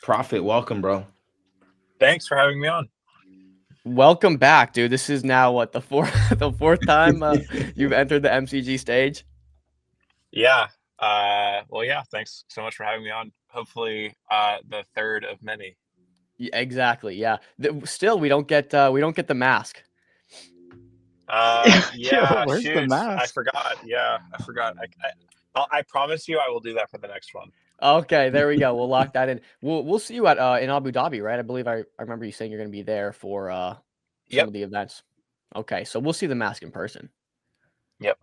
Profit, welcome, bro. Thanks for having me on. Welcome back, dude. This is now what the fourth the fourth time you've entered the MCG stage. Yeah. Well, yeah. Thanks so much for having me on. Hopefully, the third of many. Yeah, exactly. Yeah. Still, we don't get the mask. Yeah. Where's the Shoot, I mask? forgot. Yeah, I forgot. I promise you, I will do that for the next one. Okay, there we go. We'll lock that in. We'll see you at in Abu Dhabi, right? I believe I remember you saying you're going to be there for some Yep. of the events. Okay, so we'll see the mask in person. Yep.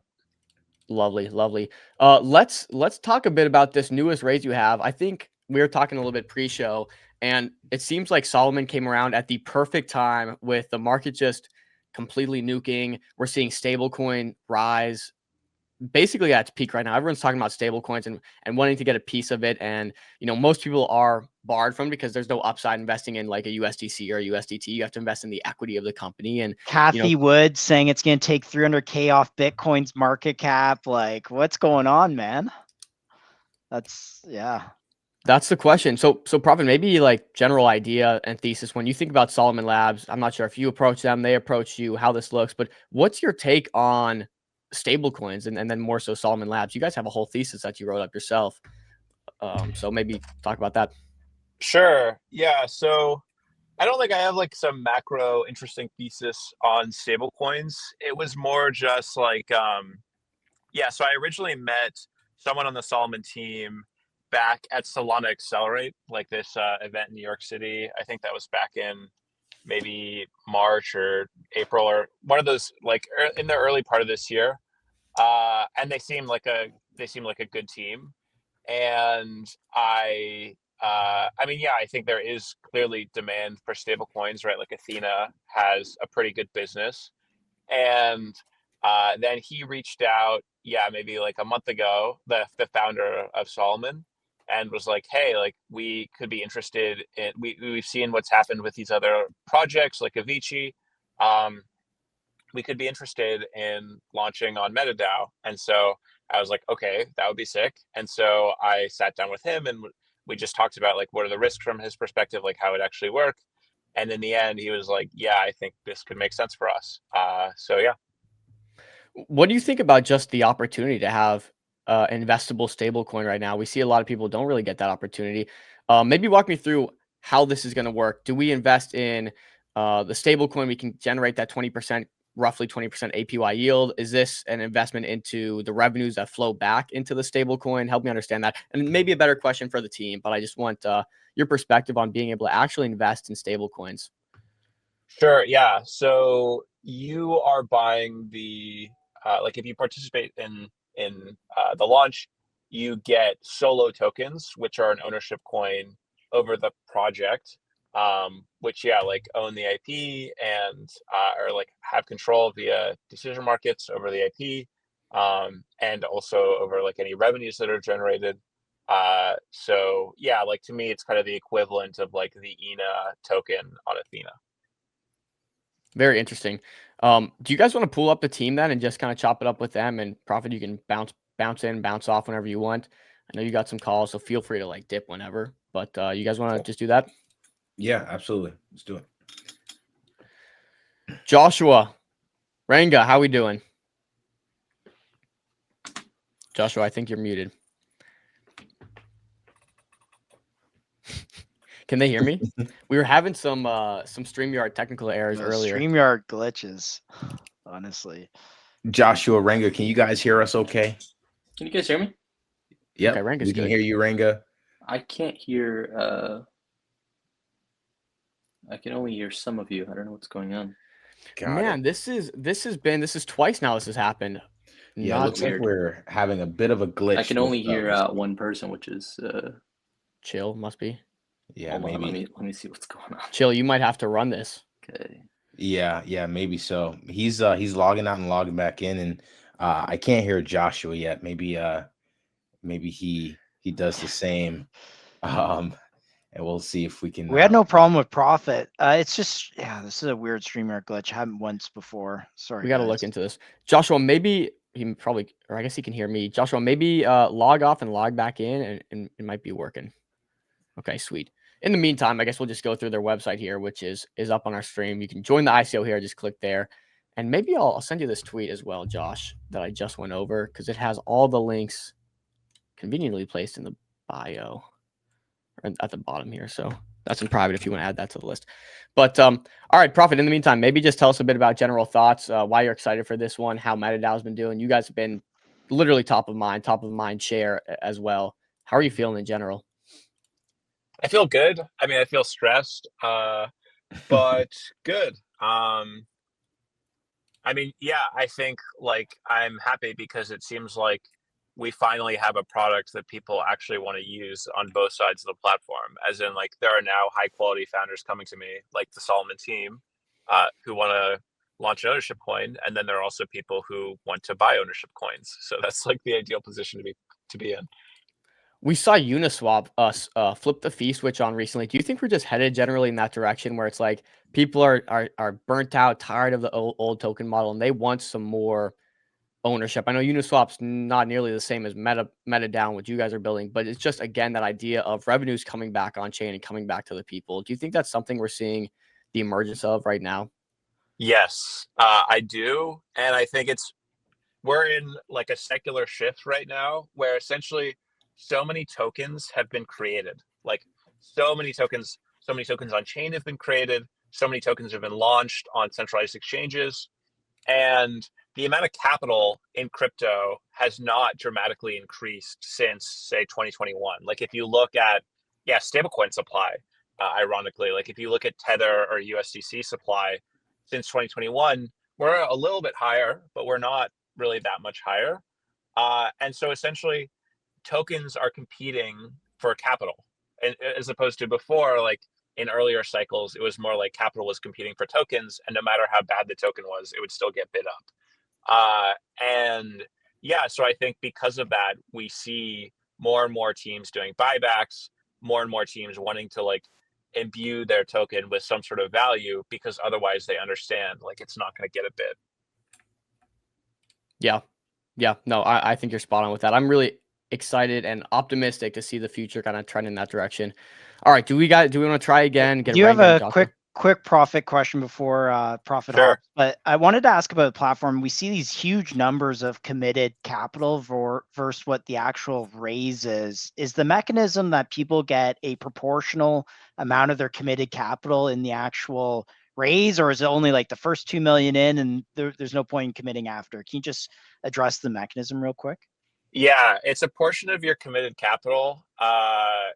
Lovely, lovely. Let's talk a bit about this newest raise you have. I think we were talking a little bit pre-show, and it seems like Solomon came around at the perfect time with the market just completely nuking. We're seeing stablecoin rise basically at its peak right now. Everyone's talking about stablecoins and wanting to get a piece of it. And, most people are barred from it because there's no upside investing in like a USDC or a USDT. You have to invest in the equity of the company. And Kathy Wood saying it's going to take 300K off Bitcoin's market cap. Like, what's going on, man? That's the question. So Prophet, maybe like general idea and thesis, when you think about Solomon Labs, I'm not sure if you approach them, they approach you, how this looks, but what's your take on stablecoins and then more so Solomon Labs? You guys have a whole thesis that you wrote up yourself. So maybe talk about that. Sure. Yeah. So I don't think I have like some macro interesting thesis on stablecoins. It was more just like, yeah. So I originally met someone on the Solomon team back at Solana Accelerate, like this event in New York City. I think that was back in maybe March or April or one of those, like in the early part of this year. And they seemed like a good team. And I mean, yeah, I think there is clearly demand for stable coins, right? Like Athena has a pretty good business. And then he reached out, yeah, maybe like a month ago, the founder of Solomon, and was like, hey, like we could be interested in, we've seen what's happened with these other projects like Avicii. We could be interested in launching on MetaDAO. And so I was like, okay, that would be sick. And so I sat down with him and we just talked about like, what are the risks from his perspective, like how it actually work. And in the end, he was like, yeah, I think this could make sense for us. So yeah. What do you think about just the opportunity to have investable stablecoin right now? We see a lot of people don't really get that opportunity. Maybe walk me through how this is going to work. Do we invest in the stablecoin? We can generate that 20%, roughly 20% APY yield. Is this an investment into the revenues that flow back into the stablecoin? Help me understand that. And maybe a better question for the team, but I just want your perspective on being able to actually invest in stablecoins. Sure. Yeah. So you are buying the like if you participate in the launch, you get solo tokens, which are an ownership coin over the project, which yeah, like own the IP and or like have control via decision markets over the IP, and also over like any revenues that are generated. So yeah, like to me, it's kind of the equivalent of like the ENA token on Athena. Very interesting. Do you guys want to pull up the team then and just kind of chop it up with them? And Prophet, you can bounce in, bounce off whenever you want. I know you got some calls, so feel free to like dip whenever. But you guys want to just do that? Yeah, absolutely. Let's do it. Joshua, Ranga, how we doing? Joshua, I think you're muted. Can they hear me? We were having some StreamYard technical errors earlier. StreamYard glitches, honestly. Joshua, Ranga, can you guys hear us okay? Can you guys hear me? Yep, Okay, Ranga's we can good. hear you, Ranga. I can't hear. I can only hear some of you. I don't know what's going on. Man, this is twice now this has happened. Yeah, looks like we're having a bit of a glitch. I can only hear one person, which is Chill, must be. Yeah, hold maybe. on, let me see what's going on. Chill, you might have to run this. Okay. Yeah, maybe so. He's logging out and logging back in, and I can't hear Joshua yet. Maybe he does the same. And we'll see if we can. We had no problem with Profit. It's just this is a weird StreamYard glitch. Happened once before. Sorry, we got to look into this. Joshua, maybe he probably, or I guess he can hear me. Joshua, maybe log off and log back in, and it might be working. Okay, sweet. In the meantime, I guess we'll just go through their website here, which is up on our stream. You can join the ICO here. Just click there. And maybe I'll send you this tweet as well, Josh, that I just went over, because it has all the links conveniently placed in the bio or at the bottom here. So that's in private if you want to add that to the list. But all right, Prophet, in the meantime, maybe just tell us a bit about general thoughts, why you're excited for this one, how MetaDAO's been doing. You guys have been literally top of mind share as well. How are you feeling in general? I feel good. I mean, I feel stressed, but good. I mean, yeah, I think like I'm happy because it seems like we finally have a product that people actually want to use on both sides of the platform. As in, like, there are now high quality founders coming to me, like the Solomon team, who want to launch an ownership coin, and then there are also people who want to buy ownership coins. So that's like the ideal position to be in. We saw Uniswap flip the fee switch on recently. Do you think we're just headed generally in that direction where it's like people are burnt out, tired of the old token model, and they want some more ownership? I know Uniswap's not nearly the same as MetaDAO, what you guys are building, but it's just, again, that idea of revenues coming back on chain and coming back to the people. Do you think that's something we're seeing the emergence of right now? Yes, I do. And I think we're in like a secular shift right now where essentially so many tokens have been created. Like so many tokens on chain have been created. So many tokens have been launched on centralized exchanges. And the amount of capital in crypto has not dramatically increased since, say, 2021. Like if you look at, stablecoin supply, ironically, like if you look at Tether or USDC supply since 2021, we're a little bit higher, but we're not really that much higher. And so essentially, tokens are competing for capital, and as opposed to before, like in earlier cycles, it was more like capital was competing for tokens, and no matter how bad the token was, it would still get bid up. And yeah, so I think because of that, we see more and more teams doing buybacks, more and more teams wanting to like imbue their token with some sort of value because otherwise they understand like it's not going to get a bid. Yeah. Yeah. No, I think you're spot on with that. I'm really excited and optimistic to see the future kind of trend in that direction. All right. Do we want to try again? Do you have a quick Profit question before Profit Sure. hops? But I wanted to ask about the platform. We see these huge numbers of committed capital versus what the actual raise is. Is the mechanism that people get a proportional amount of their committed capital in the actual raise, or is it only like the first 2 million in and there's no point in committing after? Can you just address the mechanism real quick? Yeah, it's a portion of your committed capital, so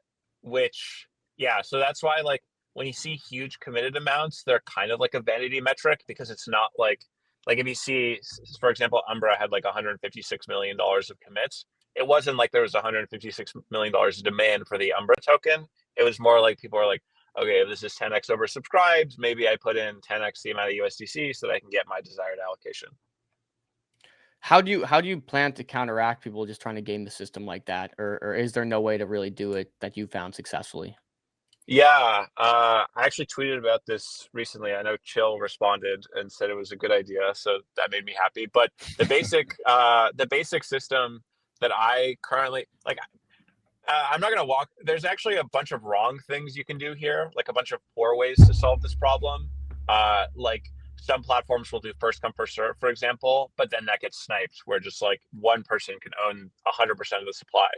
that's why like when you see huge committed amounts, they're kind of like a vanity metric because it's not like if you see, for example, Umbra had like $156 million of commits. It wasn't like there was $156 million of demand for the Umbra token. It was more like people are like, okay, if this is 10x oversubscribed, maybe I put in 10x the amount of USDC so that I can get my desired allocation. How do you plan to counteract people just trying to game the system like that, or is there no way to really do it that you found successfully? Yeah, I actually tweeted about this recently. I know Chill responded and said it was a good idea, so that made me happy. But the basic system that I currently like, I'm not gonna walk. There's actually a bunch of wrong things you can do here, like a bunch of poor ways to solve this problem. Like some platforms will do first come first serve, for example, but then that gets sniped, where just like one person can own 100% of the supply.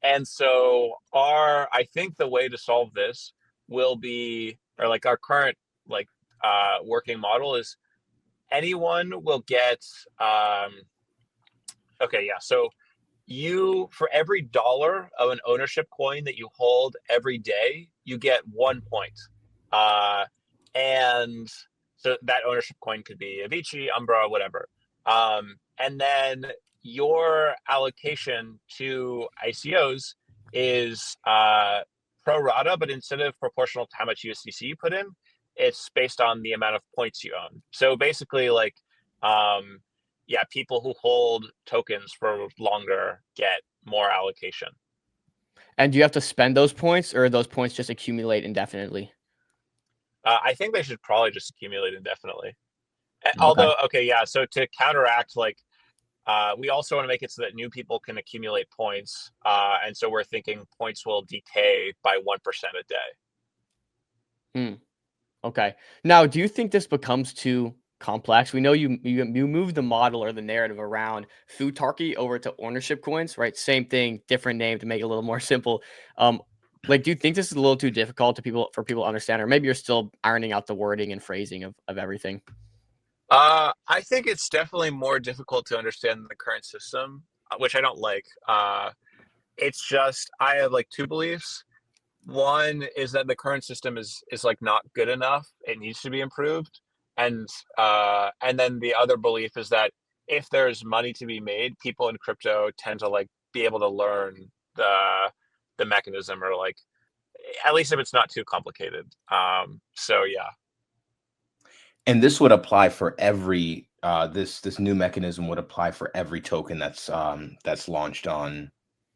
And so I think the way to solve this will be, or like our current like working model is anyone will get so you, for every dollar of an ownership coin that you hold every day, you get 1 point. And so that ownership coin could be Avicii, Umbra, whatever. And then your allocation to ICOs is pro rata, but instead of proportional to how much USDC you put in, it's based on the amount of points you own. So basically, like, people who hold tokens for longer get more allocation. And do you have to spend those points, or those points just accumulate indefinitely? I think they should probably just accumulate indefinitely. Okay. Although, so to counteract, like, we also want to make it so that new people can accumulate points. And so we're thinking points will decay by 1% a day. Okay. Now, do you think this becomes too complex? We know you move the model or the narrative around Futarchy over to ownership coins, right? Same thing, different name to make it a little more simple. Like, do you think this is a little too difficult for people to understand, or maybe you're still ironing out the wording and phrasing of everything? I think it's definitely more difficult to understand than the current system, which I don't like. It's just I have like two beliefs. One is that the current system is like not good enough. It needs to be improved. And then the other belief is that if there's money to be made, people in crypto tend to like be able to learn the mechanism, or like at least if it's not too complicated. So yeah. And this would apply for every this new mechanism would apply for every token that's launched on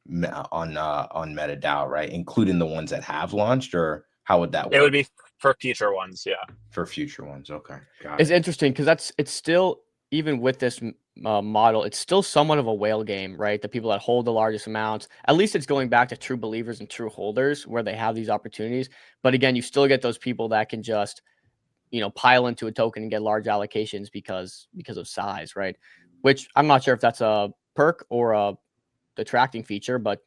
MetaDAO, right? Including the ones that have launched, or how would that work? It would be for future ones, yeah. For future ones, okay. Got It's it. interesting because it's still, even with this model, it's still somewhat of a whale game, right? The people that hold the largest amounts, at least it's going back to true believers and true holders where they have these opportunities. But again, you still get those people that can just, pile into a token and get large allocations because of size, right? Which I'm not sure if that's a perk or a detracting feature, but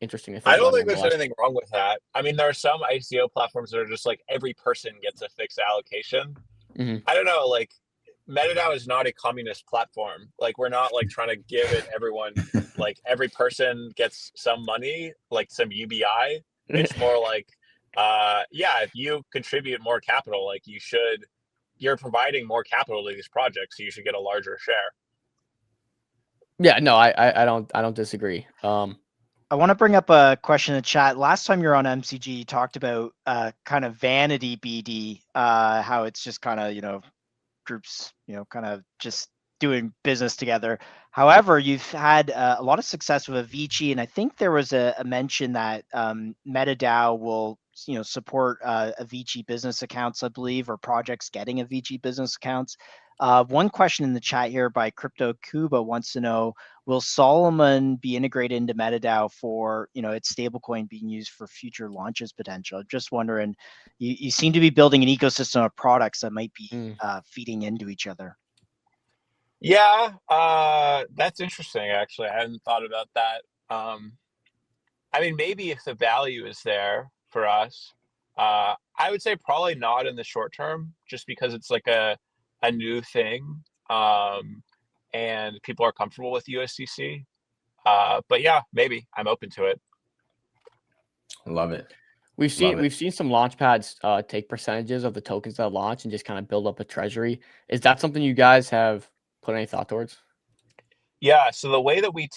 interesting to think I don't about think there's nonetheless. anything wrong with that. I mean, there are some ICO platforms that are just like every person gets a fixed allocation. Mhm. I don't know, like MetaDAO is not a communist platform. Like we're not like trying to give it everyone, like every person gets some money, like some UBI. It's more like, yeah, if you contribute more capital, like you're providing more capital to these projects, so you should get a larger share. Yeah, no, I don't disagree. I want to bring up a question in the chat. Last time you were on MCG, you talked about kind of vanity BD, how it's just kind of, groups, kind of just doing business together. However, you've had a lot of success with Avicii, and I think there was a mention that MetaDAO will, support Avicii business accounts, I believe, or projects getting Avicii business accounts. One question in the chat here by Crypto Cuba wants to know, will Solomon be integrated into MetaDAO for, its stablecoin being used for future launches potential? I'm just wondering, you seem to be building an ecosystem of products that might be feeding into each other. Yeah, that's interesting. Actually, I hadn't thought about that. I mean, maybe if the value is there for us, I would say probably not in the short term, just because it's like a new thing, and people are comfortable with USDC. But yeah, maybe I'm open to it. Love it. We've Love it. seen some launch pads take percentages of the tokens that launch and just kind of build up a treasury. Is that something you guys have put any thought towards? Yeah. So the way that we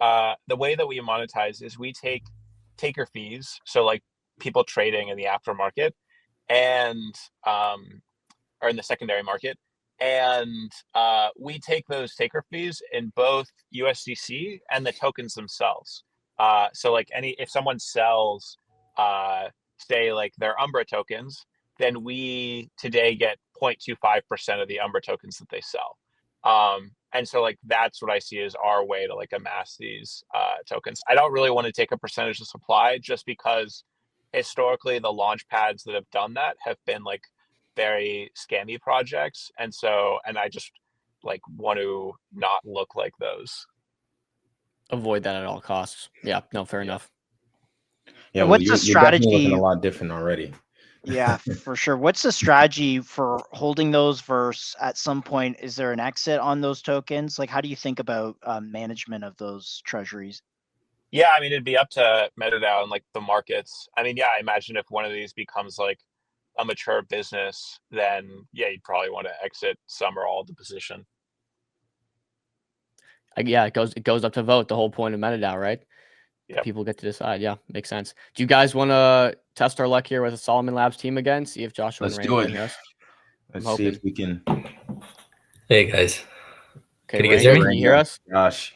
monetize is we take taker fees. So like people trading in the aftermarket and or in the secondary market, and we take those taker fees in both USDC and the tokens themselves. So like if someone sells, say like their Umbra tokens, then we today get 0.25% of the Umbra tokens that they sell. And so like that's what I see as our way to like amass these tokens. I don't really want to take a percentage of supply, just because historically the launch pads that have done that have been like very scammy projects, and I just like want to not look like those. Avoid that at all costs. Yeah, no, fair enough. Yeah, And well, what's the you're definitely looking strategy? a lot different already. Yeah, for sure. What's the strategy for holding those versus at some point, is there an exit on those tokens? Like, how do you think about management of those treasuries? Yeah, I mean, it'd be up to MetaDAO and like the markets. I mean, yeah, I imagine if one of these becomes like a mature business, then yeah, you'd probably want to exit some or all of the position. Yeah, it goes up to vote. The whole point of MetaDAO, right? Yep. People get to decide. Yeah, makes sense. Do you guys want to test our luck here with the Solomon Labs team again? See if Joshua Let's and do Randy it. can hear us. Let's I'm see if hoping. we can. Hey guys. Okay, Can you guys Randy, hear me? can you hear us? Gosh.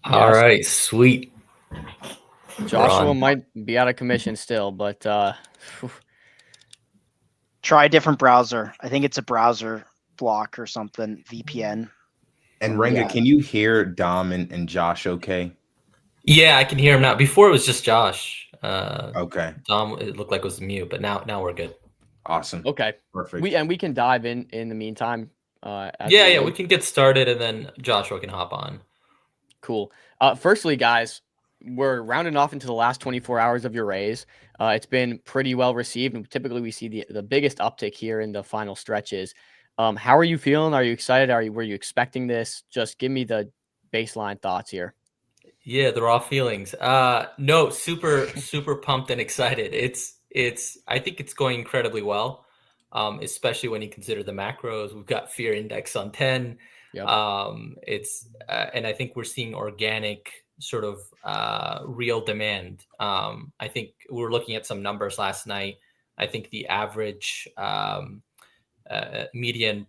All Yes. right, sweet. Joshua Ron. might be out of commission still, but Try a different browser. I think it's a browser block or something, VPN. And Renga, Yeah. can you hear Dom and Josh okay? Yeah, I can hear him now. Before it was just Josh. Okay. Dom, it looked like it was mute, but now we're good. Awesome. Okay. Perfect. We can dive in the meantime. As Yeah, you're yeah, we ready. can get started and then Joshua can hop on. Cool. Firstly, guys, we're rounding off into the last 24 hours of your raise. It's been pretty well received, and typically we see the biggest uptick here in the final stretches. How are you feeling? Are you excited? Were you expecting this? Just give me the baseline thoughts here. Yeah, the raw feelings. No, super pumped and excited. It's I think it's going incredibly well. Especially when you consider the macros. We've got fear index on 10. Yep. It's and I think we're seeing organic sort of real demand. I think we were looking at some numbers last night. I think the average median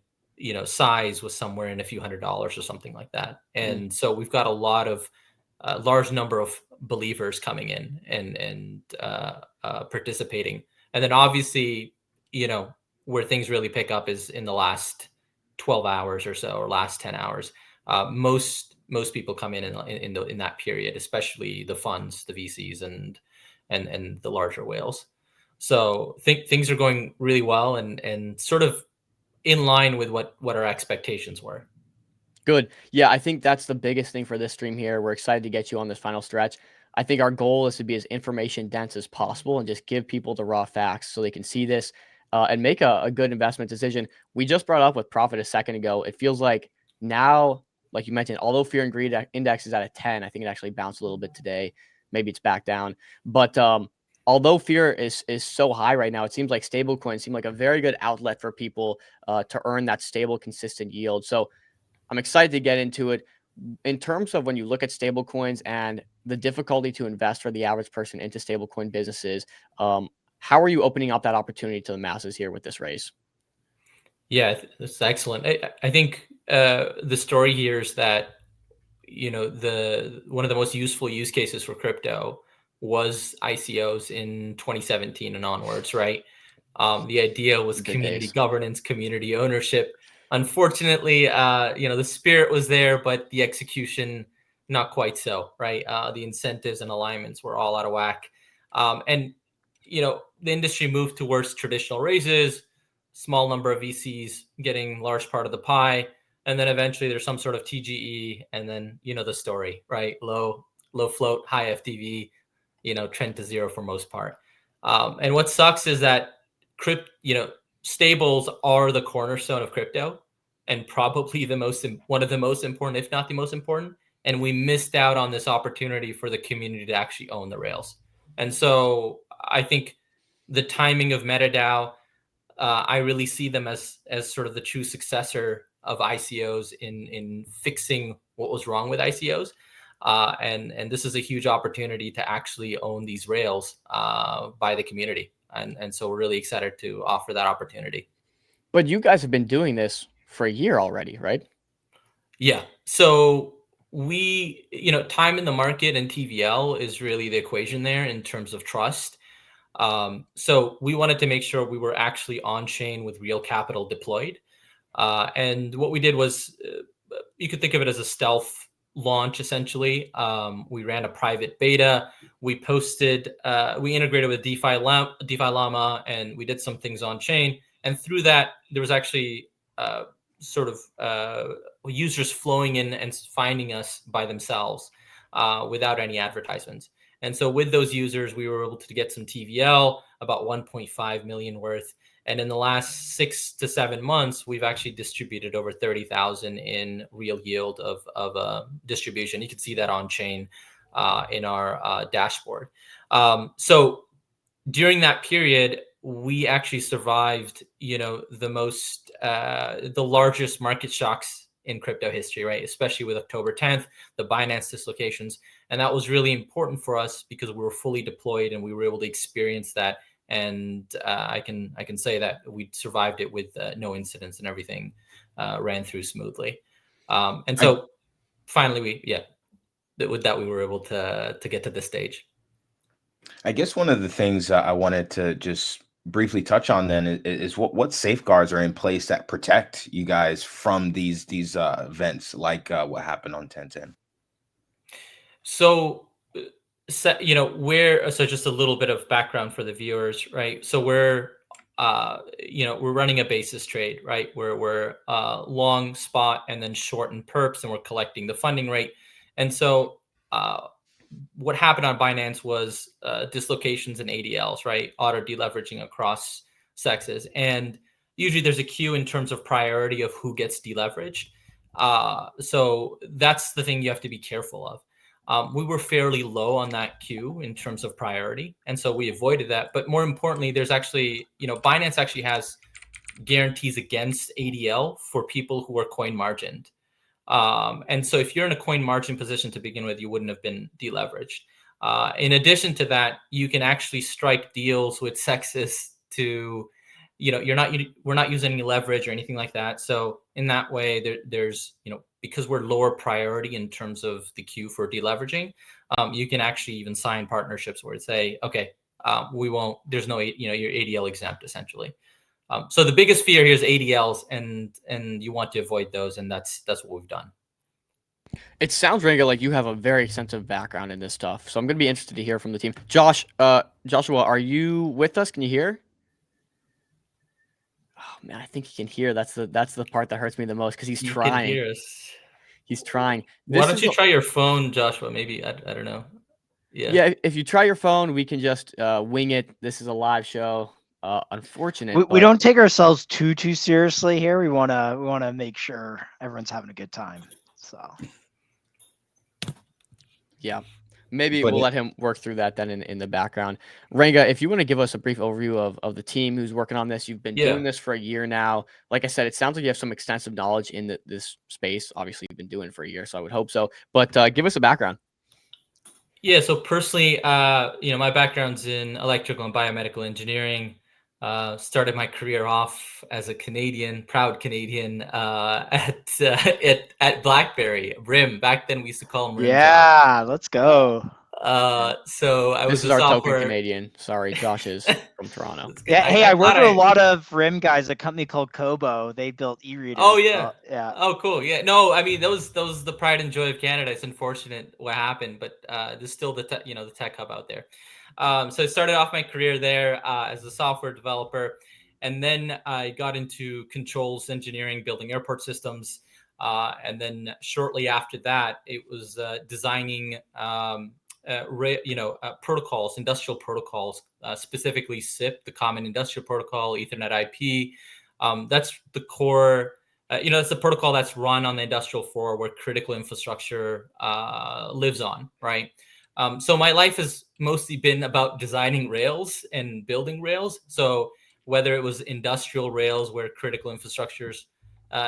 size was somewhere in a few $100s or something like that. And so we've got a lot of large number of believers coming in and participating. And then obviously, where things really pick up is in the last 12 hours or so, or last 10 hours. Most people come in that period, especially the funds, the VCs, and the larger whales. So things are going really well and sort of in line with what our expectations were. Good. Yeah, I think that's the biggest thing for this stream here. We're excited to get you on this final stretch. I think our goal is to be as information dense as possible and just give people the raw facts so they can see this and make a good investment decision. We just brought up with profit a second ago. It feels like now, like you mentioned, although fear and greed index is at a 10, I think it actually bounced a little bit today. Maybe it's back down. But although fear is so high right now, it seems like stablecoins seem like a very good outlet for people to earn that stable, consistent yield. So I'm excited to get into it. In terms of when you look at stablecoins and the difficulty to invest for the average person into stablecoin businesses, how are you opening up that opportunity to the masses here with this raise? Yeah, that's excellent. I think the story here is that one of the most useful use cases for crypto was ICOs in 2017 and onwards, right? The idea was community governance, community ownership. Unfortunately, the spirit was there, but the execution not quite so, right? The incentives and alignments were all out of whack, and the industry moved towards traditional raises, small number of VCs getting large part of the pie, and then eventually there's some sort of TGE, and then the story, right? Low float, high FDV, trend to zero for most part. And what sucks is that stables are the cornerstone of crypto and probably one of the most important, if not the most important. And we missed out on this opportunity for the community to actually own the rails. And so I think the timing of MetaDAO, I really see them as sort of the true successor of ICOs in fixing what was wrong with ICOs. And this is a huge opportunity to actually own these rails by the community. And so we're really excited to offer that opportunity. But you guys have been doing this for a year already, right? Yeah. So we, time in the market and TVL is really the equation there in terms of trust. So we wanted to make sure we were actually on chain with real capital deployed. And what we did was, you could think of it as a stealth launch, essentially. We ran a private beta. We integrated with DeFi Llama, and we did some things on chain. And through that, there was actually users flowing in and finding us by themselves without any advertisements. And so with those users, we were able to get some TVL, about 1.5 million worth. And in the last 6 to 7 months, we've actually distributed over 30,000 in real yield of distribution. You can see that on chain in our dashboard. So during that period, we actually survived, the largest market shocks in crypto history, right? Especially with October 10th, the Binance dislocations. And that was really important for us because we were fully deployed and we were able to experience that. And I can say that we survived it with no incidents and everything ran through smoothly. And so finally, with that, we were able to get to this stage. I guess one of the things I wanted to just briefly touch on then is what safeguards are in place that protect you guys from these events like what happened on 1010. So, so just a little bit of background for the viewers, right? So we're running a basis trade, right? Where we're long spot and then short in perps, and we're collecting the funding rate. And so what happened on Binance was dislocations in ADLs, right? Auto deleveraging across sexes. And usually there's a queue in terms of priority of who gets deleveraged. So that's the thing you have to be careful of. We were fairly low on that queue in terms of priority, and so we avoided that. But more importantly, there's actually, Binance actually has guarantees against ADL for people who are coin margined. And so if you're in a coin margin position to begin with, you wouldn't have been deleveraged. In addition to that, you can actually strike deals with sexes to, we're not using any leverage or anything like that. So in that way, there's, because we're lower priority in terms of the queue for deleveraging, you can actually even sign partnerships where it's say, okay, we won't, there's no, you're ADL exempt essentially. So the biggest fear here is ADLs, and you want to avoid those, and that's what we've done. It sounds, Ringa, like you have a very extensive background in this stuff. So I'm going to be interested to hear from the team. Joshua, are you with us? Can you hear? Oh man, I think he can hear. That's the part that hurts me the most because he's trying. Can hear us. He's trying. Why don't you try your phone, Joshua? Maybe I don't know. Yeah. If you try your phone, we can just wing it. This is a live show. Unfortunate. We don't take ourselves too seriously here. We wanna make sure everyone's having a good time. So yeah, maybe we'll let him work through that then in the background. Ranga, if you want to give us a brief overview of the team who's working on this. You've been doing this for a year now. Like I said, it sounds like you have some extensive knowledge in this space. Obviously, you've been doing it for a year, so I would hope so. But give us a background. Yeah. So personally, my background's in electrical and biomedical engineering. Started my career off as a proud Canadian, at BlackBerry, RIM. Back then we used to call them RIM. Yeah, let's go. So I was this is our token Canadian. Sorry, Josh is from Toronto. Yeah, hey, I worked with a lot of RIM guys. A company called Kobo. They built e-readers. Oh yeah, yeah. Oh cool. Yeah, no, I mean that was the pride and joy of Canada. It's unfortunate what happened, but there's still the tech hub out there. So I started off my career there as a software developer, and then I got into controls engineering, building airport systems, and then shortly after that, it was designing protocols, industrial protocols, specifically SIP, the Common Industrial Protocol, Ethernet IP. That's the core. It's the protocol that's run on the industrial floor where critical infrastructure lives on, right? So my life has mostly been about designing rails and building rails. So whether it was industrial rails where critical infrastructures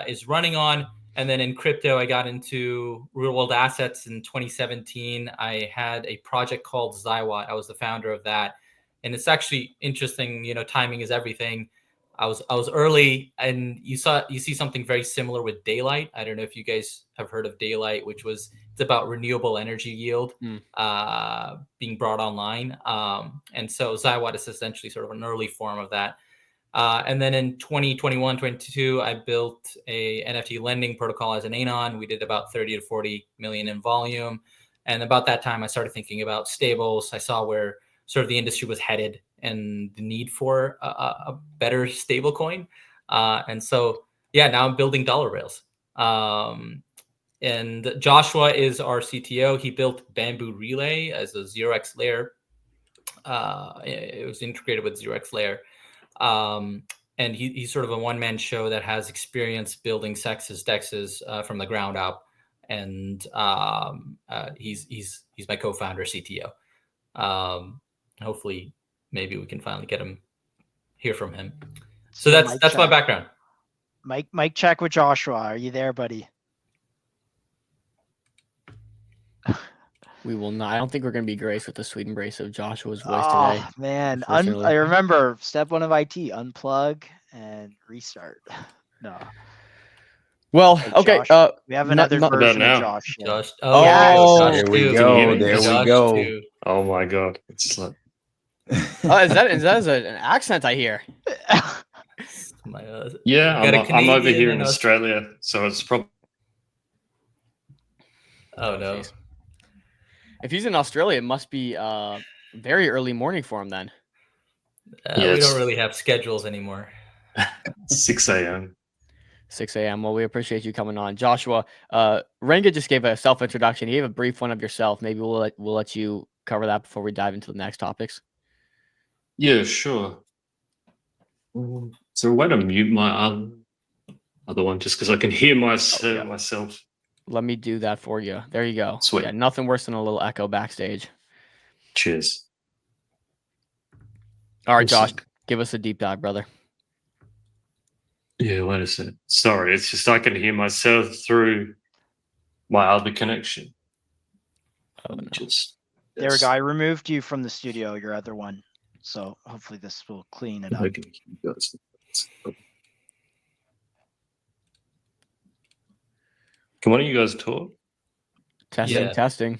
is running on, and then in crypto, I got into real world assets in 2017. I had a project called Zywatt. I was the founder of that. And it's actually interesting, timing is everything. I was early, and you see something very similar with Daylight. I don't know if you guys have heard of Daylight, which it's about renewable energy yield being brought online. And so Zywatt is essentially sort of an early form of that. And then in 2021, 22, I built a NFT lending protocol as an anon. We did about 30 to 40 million in volume. And about that time, I started thinking about stables. I saw where sort of the industry was headed and the need for a better stable coin. And so, now I'm building dollar rails. And Joshua is our CTO. He built Bamboo Relay as a 0x layer. It was integrated with 0x layer. And he's sort of a one-man show that has experience building sexes, dexes from the ground up. And he's my co-founder, CTO. Hopefully, maybe we can finally hear from him. So that's my background. Mic check with Joshua. Are you there, buddy? We will not. I don't think we're going to be graced with the sweet embrace of Joshua's voice today. Oh man, I remember step 1 of IT: unplug and restart. No. Well, okay. We have another version of Josh. Yeah. Josh. Oh, yes. There we go. There we go. Oh my god, it's like Oh, is that an accent I hear? Yeah, got a I'm over Canadian here and in Australia, so it's probably. Oh no. Jeez. If he's in Australia, it must be very early morning for him then. Yeah, We it's- don't really have schedules anymore. 6 a.m. 6 a.m. Well, we appreciate you coming on, Joshua. Renga just gave a self-introduction. He gave a brief one of yourself. Maybe we'll let you cover that before we dive into the next topics. Yeah, sure. Is there a way to mute my other one just because I can hear myself? Let me do that for you. There you go. Sweet. Yeah, nothing worse than a little echo backstage. Cheers. All right, Josh, Awesome. give us a deep dive, brother. Yeah, wait a second. Sorry, it's just I can hear myself through my other connection. Oh, no. There we go. I removed you from the studio, your other one. So hopefully this will clean it up. Okay, you guys. Can one of you guys talk? Testing.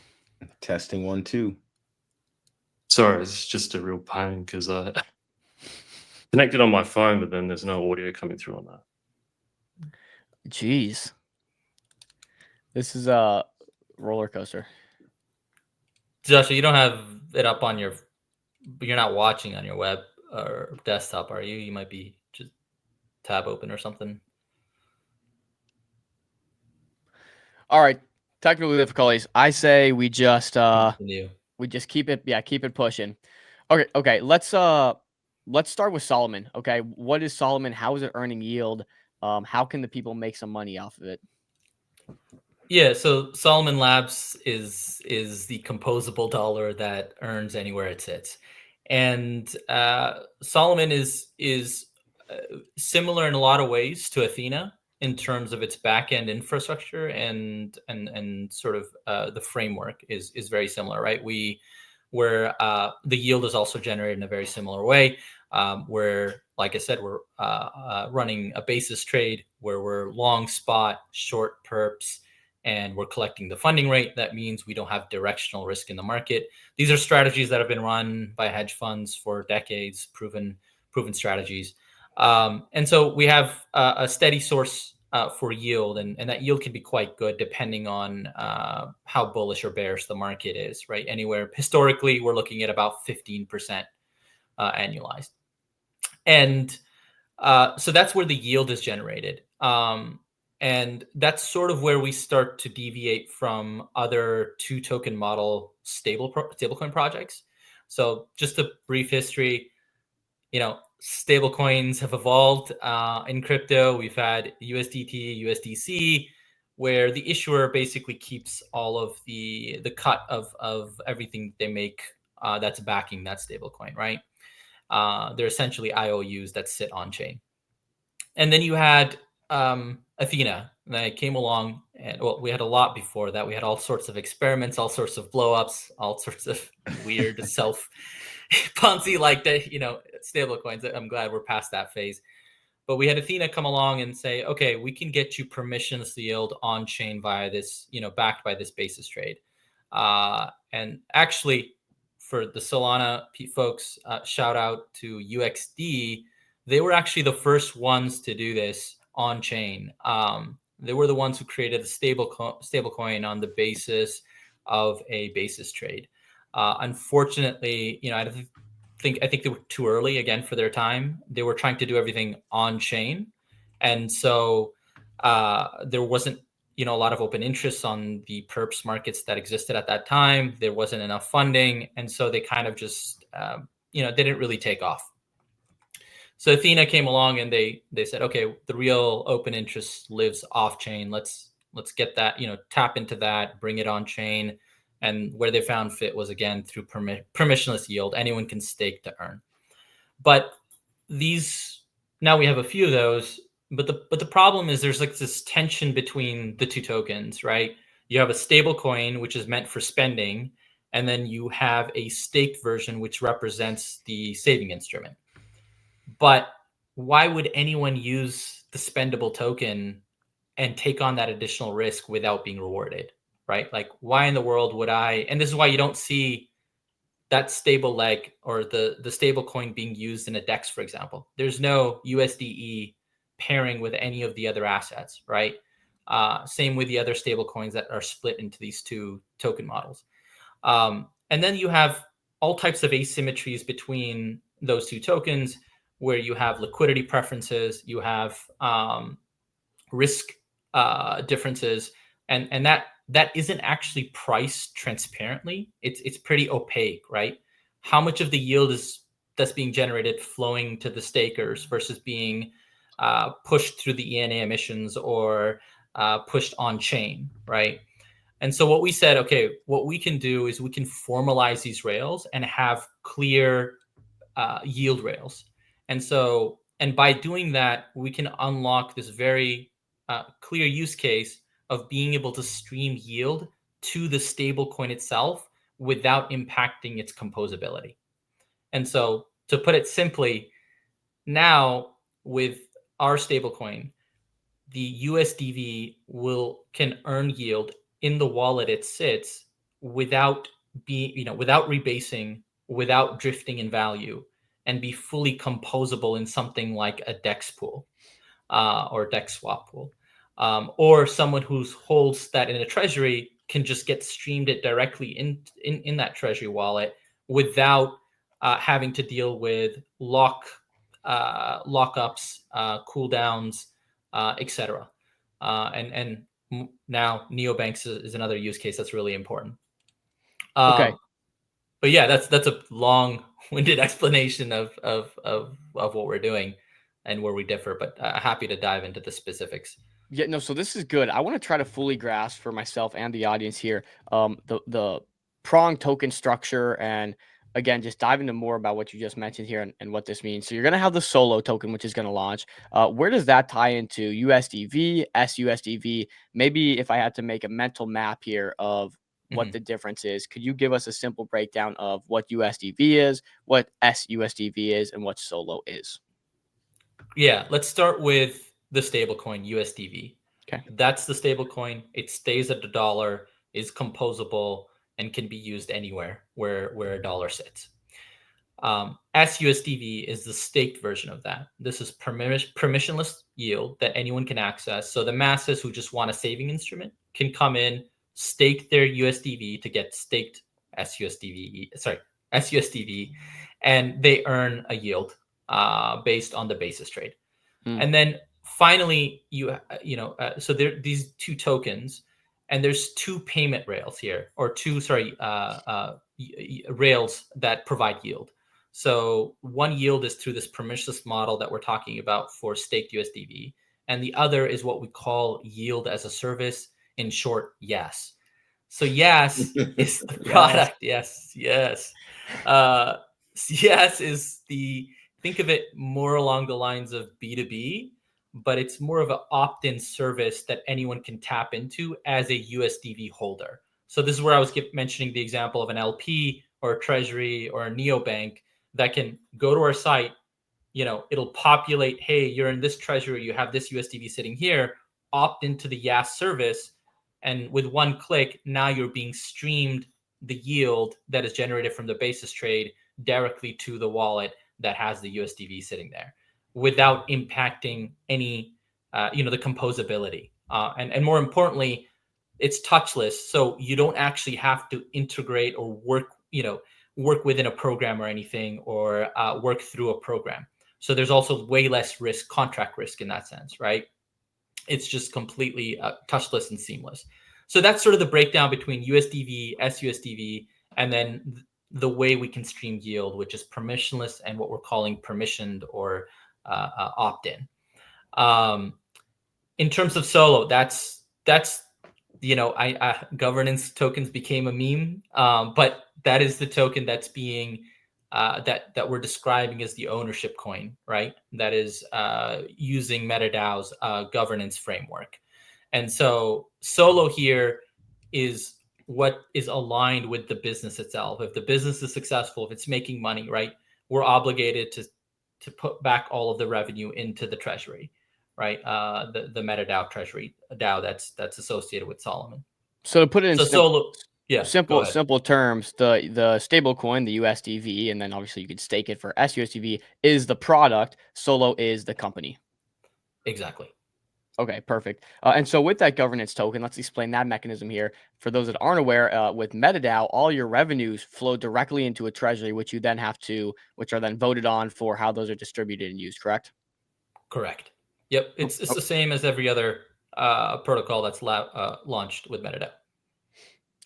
Testing 1 2. Sorry, it's just a real pain because I connected on my phone, but then there's no audio coming through on that. Jeez. This is a roller coaster. Joshua, you don't have it up on you're not watching on your web or desktop, are you? You might be just tab open or something. All right, technical difficulties. I say we just Continue. keep it pushing. Okay. Let's start with Solomon. Okay, what is Solomon? How is it earning yield? How can the people make some money off of it? Yeah, so Solomon Labs is the composable dollar that earns anywhere it sits, and Solomon is similar in a lot of ways to Athena in terms of its back-end infrastructure and sort of the framework is very similar, right? Where the yield is also generated in a very similar way, where, like I said, we're running a basis trade where we're long spot, short perps, and we're collecting the funding rate. That means we don't have directional risk in the market. These are strategies that have been run by hedge funds for decades, proven strategies. And so we have a steady source for yield, and that yield can be quite good depending on how bullish or bearish the market is, right? Anywhere historically, we're looking at about 15% annualized. And so that's where the yield is generated. And that's sort of where we start to deviate from other 2-token model stablecoin projects. So just a brief history, stablecoins have evolved in crypto. We've had USDT, USDC, where the issuer basically keeps all of the cut of everything they make that's backing that stablecoin, right? They're essentially IOUs that sit on chain. And then you had Athena that came along, and we had a lot before that. We had all sorts of experiments, all sorts of blowups, all sorts of weird self Ponzi like stable coins. I'm glad we're past that phase. But we had Athena come along and say, okay, we can get you permissionless yield on chain via this, backed by this basis trade. And actually, for the Solana folks, shout out to UXD. They were actually the first ones to do this on chain. They were the ones who created a stable coin on the basis of a basis trade. Unfortunately, I think they were too early again for their time. They were trying to do everything on chain, and so there wasn't a lot of open interest on the perps markets that existed at that time. There wasn't enough funding, and so they kind of just they didn't really take off. So Athena came along and they said, okay, the real open interest lives off chain. Let's get that, tap into that, bring it on chain. And where they found fit was, again, through permissionless yield. Anyone can stake to earn. But now we have a few of those. But the problem is there's like this tension between the two tokens, right? You have a stable coin, which is meant for spending. And then you have a staked version, which represents the saving instrument. But why would anyone use the spendable token and take on that additional risk without being rewarded, right? Like, why in the world would I? And this is why you don't see that stable leg or the stable coin being used in a DEX, for example. There's no USDE pairing with any of the other assets, right? Same with the other stable coins that are split into these two token models. And then you have all types of asymmetries between those two tokens, where you have liquidity preferences, you have risk differences, and that isn't actually priced transparently. It's pretty opaque, right? How much of the yield that's being generated flowing to the stakers versus being pushed through the ENA emissions or pushed on chain, right? And so what we said, okay, what we can do is we can formalize these rails and have clear yield rails. And by doing that, we can unlock this very clear use case of being able to stream yield to the stable coin itself without impacting its composability. And so to put it simply, now with our stablecoin, the USDV can earn yield in the wallet it sits without without rebasing, without drifting in value, and be fully composable in something like a DEX pool or DEX swap pool. Or someone who holds that in a treasury can just get streamed it directly in that treasury wallet without having to deal with lockups, cooldowns, etc. And now neobanks is another use case that's really important. Okay. But yeah, that's a long-winded explanation of what we're doing and where we differ. But happy to dive into the specifics. Yeah, no, so this is good. I want to try to fully grasp for myself and the audience here the prong token structure, and again, just dive into more about what you just mentioned here and what this means. So you're going to have the solo token, which is going to launch. Where does that tie into USDV, SUSDV? Maybe if I had to make a mental map here of what the difference is, could you give us a simple breakdown of what USDV is, what SUSDV is, and what solo is? Yeah, let's start with the stablecoin USDV. Okay. That's the stablecoin. It stays at $1, is composable, and can be used anywhere where a dollar sits. SUSDV is the staked version of that. This is permissionless yield that anyone can access. So the masses who just want a saving instrument can come in, stake their USDV to get staked SUSDV, and they earn a yield based on the basis trade. And then finally, so there these two tokens, and there's two payment rails here, or two rails that provide yield. So one yield is through this permissionless model that we're talking about for staked USDV, and the other is what we call yield as a service, in short, YAS. So YAS is the product. Yes. YAS is think of it more along the lines of B2B, but it's more of an opt-in service that anyone can tap into as a USDV holder. So this is where I was mentioning the example of an LP or a treasury or a neobank that can go to our site. It'll populate, hey, you're in this treasury, you have this USDV sitting here, opt into the YAS service, and with one click, now you're being streamed the yield that is generated from the basis trade directly to the wallet that has the USDV sitting there, without impacting any, the composability. And more importantly, it's touchless, so you don't actually have to integrate or work within a program or anything, or work through a program. So there's also way less risk, contract risk in that sense, right? It's just completely touchless and seamless. So that's sort of the breakdown between USDV, SUSDV, and then the way we can stream yield, which is permissionless and what we're calling permissioned or opt-in. In terms of solo, that's governance tokens became a meme, but that is the token that's being that we're describing as the ownership coin, right? That is using MetaDAO's governance framework. And so solo here is what is aligned with the business itself. If the business is successful, if it's making money, right, we're obligated to put back all of the revenue into the treasury, right? The MetaDAO treasury DAO that's associated with Solomon. So to put it in Yeah. go Simple ahead. simple terms, the stable coin, the USDV, and then obviously you could stake it for SUSDV is the product, Solo is the company. Exactly. Okay, perfect. And so with that governance token, let's explain that mechanism here. For those that aren't aware, with MetaDAO, all your revenues flow directly into a treasury, which you then which are then voted on for how those are distributed and used, correct? Correct. Yep. It's the same as every other protocol that's launched with MetaDAO.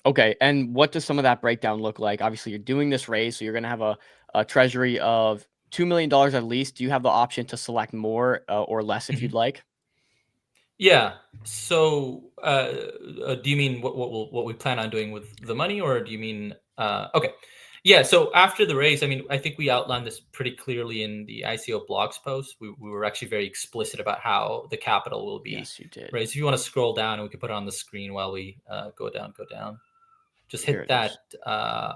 Okay, and what does some of that breakdown look like? Obviously, you're doing this raise, so you're going to have a treasury of $2 million at least. Do you have the option to select more or less if you'd like? Yeah. So, do you mean what we plan on doing with the money, or do you mean? Okay. Yeah. So after the raise, I mean, I think we outlined this pretty clearly in the ICO blogs post. We were actually very explicit about how the capital will be Yes, you did. raised. If you want to scroll down, and we can put it on the screen while we go down. Just Here hit it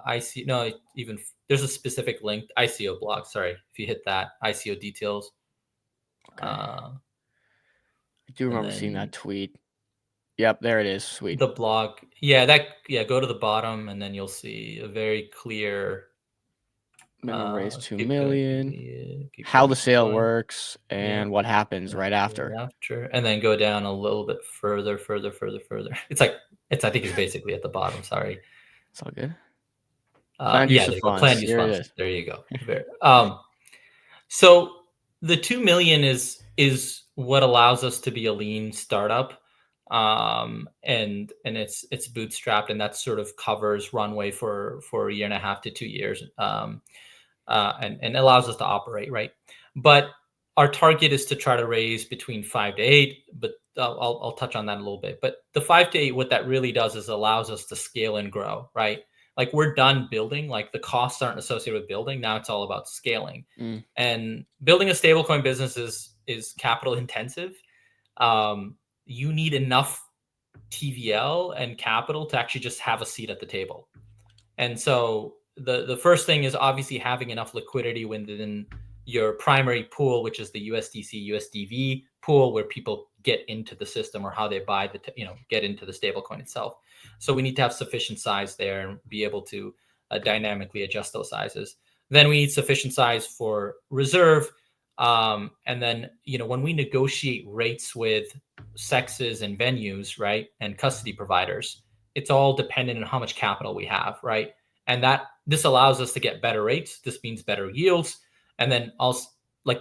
is. that even there's a specific link, ICO blog. Sorry, if you hit that ICO details. Okay. Uh, I do remember seeing that tweet. Yep, there it is. Sweet. The blog. Yeah, go to the bottom and then you'll see a very clear Minimum raise 2 keep million. going, How going, the sale going. works and what happens right after. And then go down a little bit further. I think it's basically at the bottom. Sorry. It's all good. Planned use of funds. Planned use Here funds. it is. There you go. So the 2 million is what allows us to be a lean startup. And it's bootstrapped, and that sort of covers runway for a year and a half to 2 years, and allows us to operate, right? But our target is to try to raise between 5 to 8, but I'll touch on that a little bit. But the 5 to 8, what that really does is allows us to scale and grow, right? Like we're done building, like the costs aren't associated with building. Now it's all about scaling. And building a stablecoin business is capital intensive. You need enough TVL and capital to actually just have a seat at the table. And so the first thing is obviously having enough liquidity within your primary pool, which is the USDC, USDV pool, where people get into the system or how they buy get into the stablecoin itself. So we need to have sufficient size there and be able to dynamically adjust those sizes. Then we need sufficient size for reserve. And then, when we negotiate rates with sexes and venues, right, and custody providers, it's all dependent on how much capital we have, right? And this allows us to get better rates. This means better yields, and then also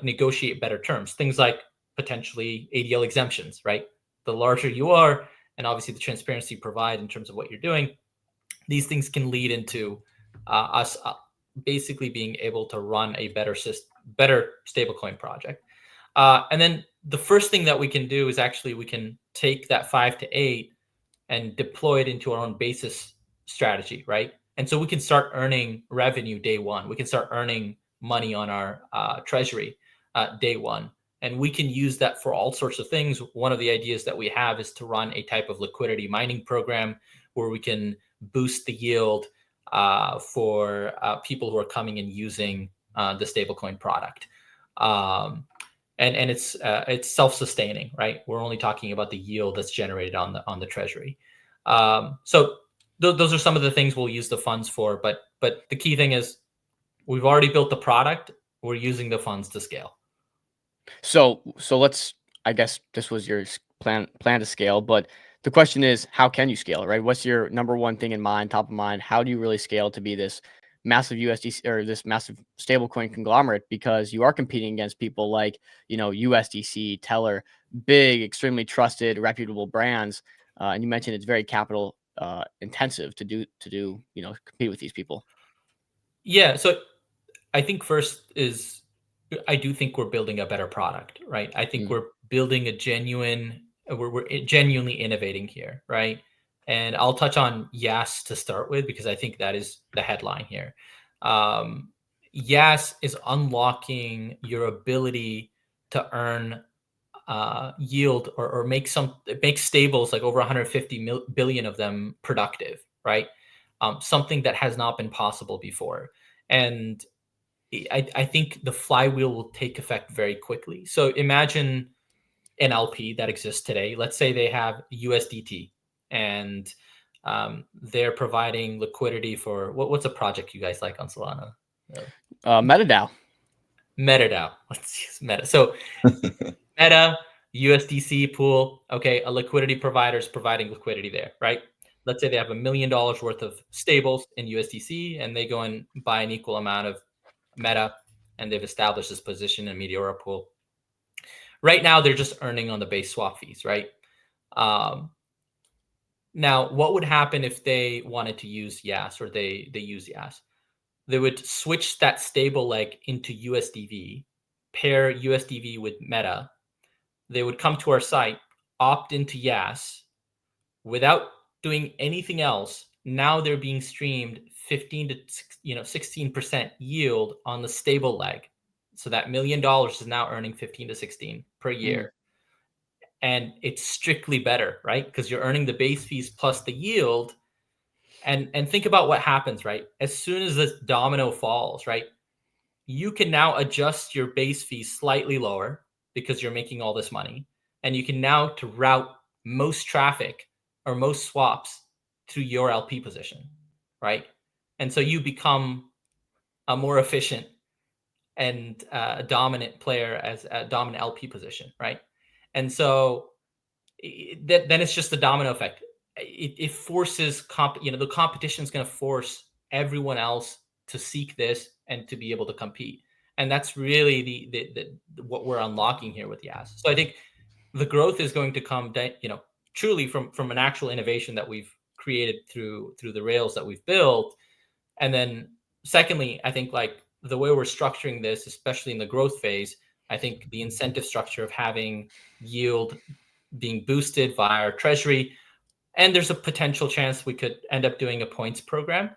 negotiate better terms. Things like potentially ADL exemptions, right? The larger you are, and obviously the transparency you provide in terms of what you're doing, these things can lead into us basically being able to run a better stablecoin project. And then the first thing that we can do is actually we can take that 5 to 8 and deploy it into our own basis strategy, right? And so we can start earning revenue day one. We can start earning money on our treasury day one. And we can use that for all sorts of things. One of the ideas that we have is to run a type of liquidity mining program where we can boost the yield for people who are coming and using the stablecoin product. And it's self-sustaining, right? We're only talking about the yield that's generated on the treasury. So those are some of the things we'll use the funds for. But the key thing is we've already built the product. We're using the funds to scale. So let's. I guess this was your plan to scale, but the question is, how can you scale, right? What's your number one thing in mind, top of mind? How do you really scale to be this massive USDC or this massive stablecoin conglomerate? Because you are competing against people like, USDC, Teller, big, extremely trusted, reputable brands. And you mentioned it's very capital intensive to compete with these people. Yeah. So I think first is I do think we're building a better product, right? I think we're building we're genuinely innovating here, right? And I'll touch on YAS to start with, because I think that is the headline here. YAS is unlocking your ability to earn yield or make stables, like over 150 billion of them, productive, right? Something that has not been possible before. And I think the flywheel will take effect very quickly. So imagine an LP that exists today. Let's say they have USDT, and They're providing liquidity for what's a project you guys like on Solana? MetaDAO. MetaDAO. Let's use Meta. So Meta USDC pool. Okay, a liquidity provider is providing liquidity there, right? Let's say they have $1 million worth of stables in USDC, and they go and buy an equal amount of Meta, and they've established this position in Meteora pool. Right now, they're just earning on the base swap fees, right? Now, what would happen if they wanted to use Yas, or they use Yas? They would switch that stable leg into USDV, pair USDV with Meta. They would come to our site, opt into Yas without doing anything else. Now they're being streamed 15 to 16% yield on the stable leg. So that $1 million is now earning 15 to 16 per year. And it's strictly better, right? Because you're earning the base fees plus the yield. And think about what happens, right? As soon as this domino falls, right? You can now adjust your base fees slightly lower because you're making all this money. And you can now to route most traffic or most swaps through your LP position, right? And so you become a more efficient and a dominant player as a dominant LP position, right? And so then it's just the domino effect. It forces the competition is going to force everyone else to seek this and to be able to compete. And that's really the what we're unlocking here with Yas. So I think the growth is going to come, truly from an actual innovation that we've created through the rails that we've built. And then secondly, I think like the way we're structuring this, especially in the growth phase, I think the incentive structure of having yield being boosted via our treasury, and there's a potential chance we could end up doing a points program,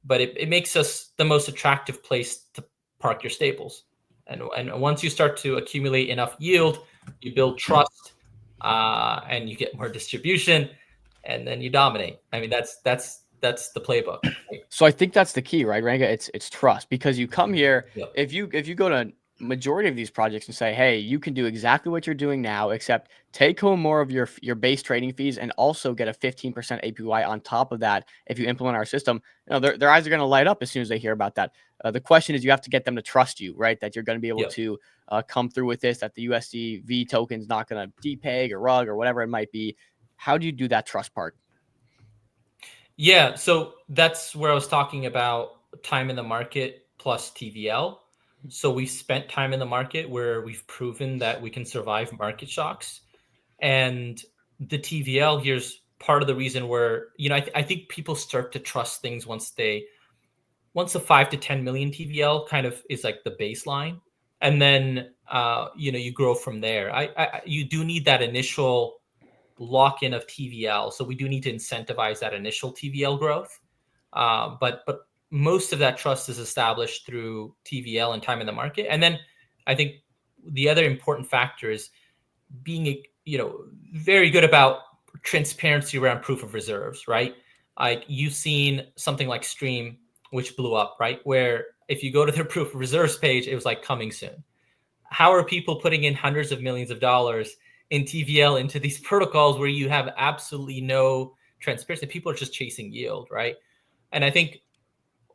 but it makes us the most attractive place to park your stables. And once you start to accumulate enough yield, you build trust, and you get more distribution, and then you dominate. I mean, that's the playbook. Right? So I think that's the key, right, Ranga? It's trust, because you come here. Yep. If you go to majority of these projects and say, hey, you can do exactly what you're doing now, except take home more of your base trading fees and also get a 15% APY on top of that. If you implement our system, their eyes are going to light up as soon as they hear about that. The question is, you have to get them to trust you, right? That you're going to be able Yep. to come through with this, that the USDV token is not going to depeg or rug or whatever it might be. How do you do that trust part? Yeah, so that's where I was talking about time in the market plus TVL. So we've spent time in the market where we've proven that we can survive market shocks. And the TVL here's part of the reason where, I think people start to trust things once a 5 to 10 million TVL kind of is like the baseline. And then, you grow from there. You do need that initial lock-in of TVL. So we do need to incentivize that initial TVL growth. But most of that trust is established through TVL and time in the market. And then I think the other important factor is being, very good about transparency around proof of reserves, right? Like you've seen something like Stream, which blew up, right? Where if you go to their proof of reserves page, it was like coming soon. How are people putting in hundreds of millions of dollars in TVL into these protocols where you have absolutely no transparency? People are just chasing yield, right? And I think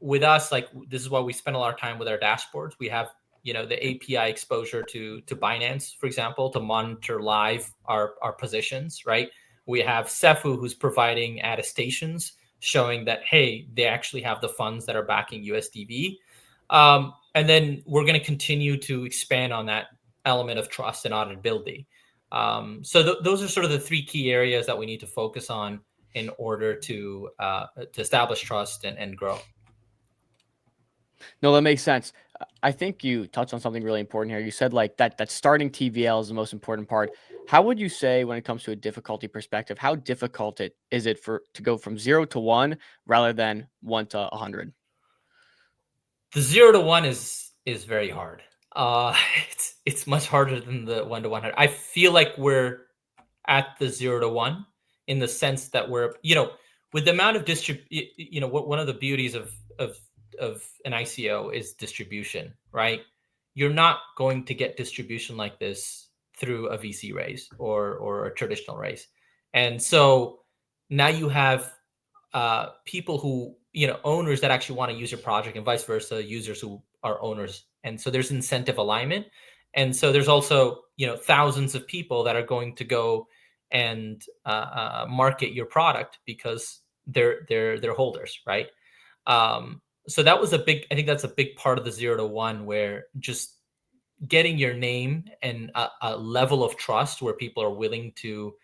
with us, like this is why we spend a lot of time with our dashboards. We have, the API exposure to Binance, for example, to monitor live our positions, right? We have Cefu, who's providing attestations showing that, hey, they actually have the funds that are backing USDV. And then we're going to continue to expand on that element of trust and auditability. So those are sort of the three key areas that we need to focus on in order to establish trust and grow. No, that makes sense. I think you touched on something really important here. You said like that starting TVL is the most important part. How would you say, when it comes to a difficulty perspective, how difficult is it to go from 0 to 1 rather than 1 to 100? The 0 to 1 is very hard. It's much harder than the 1 to 100. I feel like we're at the 0 to 1 in the sense that we're, with the amount of one of the beauties of an ICO is distribution, right? You're not going to get distribution like this through a VC raise or a traditional raise. And so now you have people who, owners that actually want to use your project, and vice versa, users who are owners. And so there's incentive alignment. And so there's also, thousands of people that are going to go and market your product because they're holders, right? So that was I think that's a big part of the 0 to 1, where just getting your name and a level of trust where people are willing to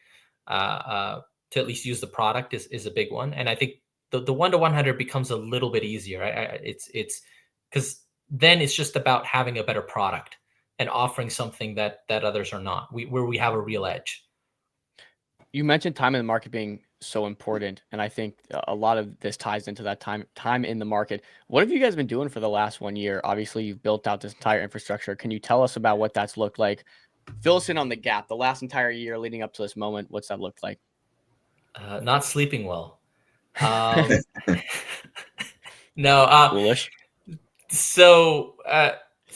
at least use the product is a big one. And I think the 1 to 100 becomes a little bit easier. It's because then it's just about having a better product and offering something that others are not, where we have a real edge. You mentioned time in the market being so important, and I think a lot of this ties into that time in the market. What have you guys been doing for the last 1 year? Obviously, you've built out this entire infrastructure. Can you tell us about what that's looked like? Fill us in on the gap, the last entire year leading up to this moment. What's that looked like? Not sleeping well. No. Foolish. So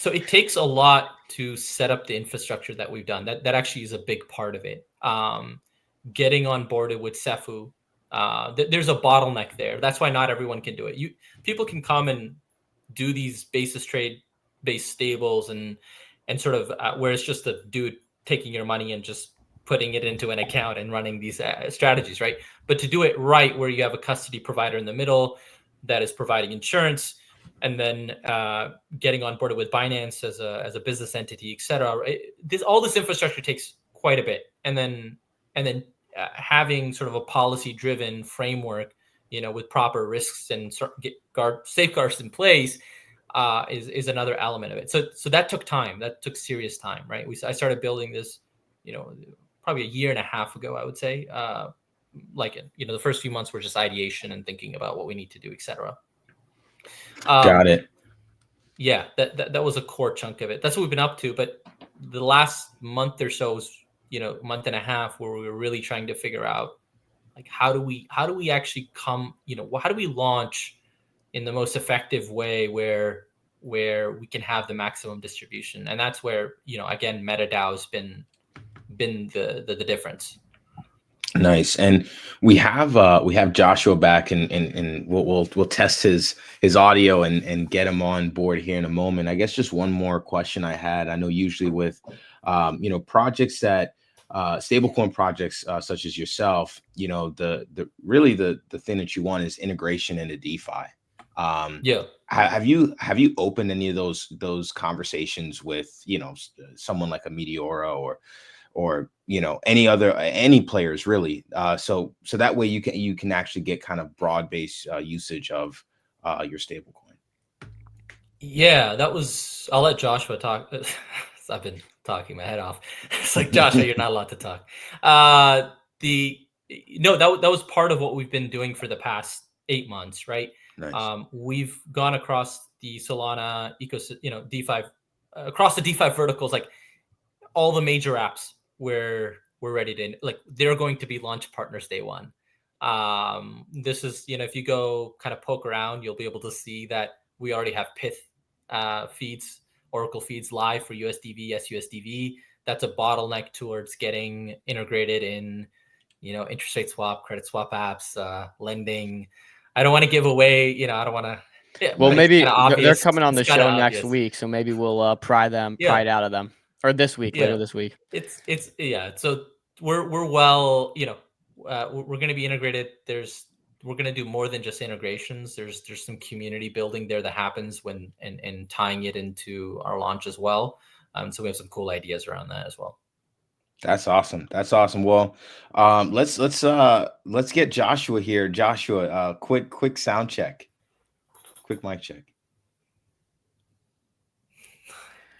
it takes a lot to set up the infrastructure that we've done. That actually is a big part of it. Getting on boarded with Cefu, there's a bottleneck there. That's why not everyone can do it. People can come and do these basis trade based stables and sort of where it's just a dude taking your money and just putting it into an account and running these strategies, right? But to do it right, where you have a custody provider in the middle that is providing insurance, and then getting on board with Binance as a business entity, et cetera. All this infrastructure takes quite a bit, and then having sort of a policy-driven framework, with proper risks and safeguards in place, is another element of it. So that took time. That took serious time, right? I started building this, probably a year and a half ago, I would say. The first few months were just ideation and thinking about what we need to do, et cetera. Got it. Yeah, that was a core chunk of it. That's what we've been up to. But the last month or so was, month and a half, where we were really trying to figure out, like, how do we actually how do we launch in the most effective way where we can have the maximum distribution. And that's where, again, MetaDAO has been the difference. Nice. And we have Joshua back, and we'll test his audio and get him on board here in a moment. I guess just one more question I had. I know usually with projects that stablecoin projects such as yourself, the really the thing that you want is integration into DeFi. Yeah. Have you opened any of those conversations with someone like a Meteora or any players really, so that way you can actually get kind of broad-based usage of your stablecoin? Yeah, I'll let Joshua talk. I've been talking my head off. It's like, Joshua, you're not allowed to talk. That was part of what we've been doing for the past 8 months, right? Nice. We've gone across the Solana ecosystem, DeFi, across the DeFi verticals, like all the major apps where we're ready to, like, they're going to be launch partners day one. This is, if you go kind of poke around, you'll be able to see that we already have Pyth feeds, Oracle feeds live for USDV, SUSDV. That's a bottleneck towards getting integrated in, interest rate swap, credit swap apps, lending. I don't want to give away, I don't want to. Yeah, well, maybe they're coming on the show next week, so maybe we'll pry it out of them. Or this week, later this week. It's So we're well, we're going to be integrated. We're going to do more than just integrations. There's some community building there that happens when and tying it into our launch as well. So we have some cool ideas around that as well. That's awesome. Well, let's get Joshua here. Joshua, quick sound check, quick mic check.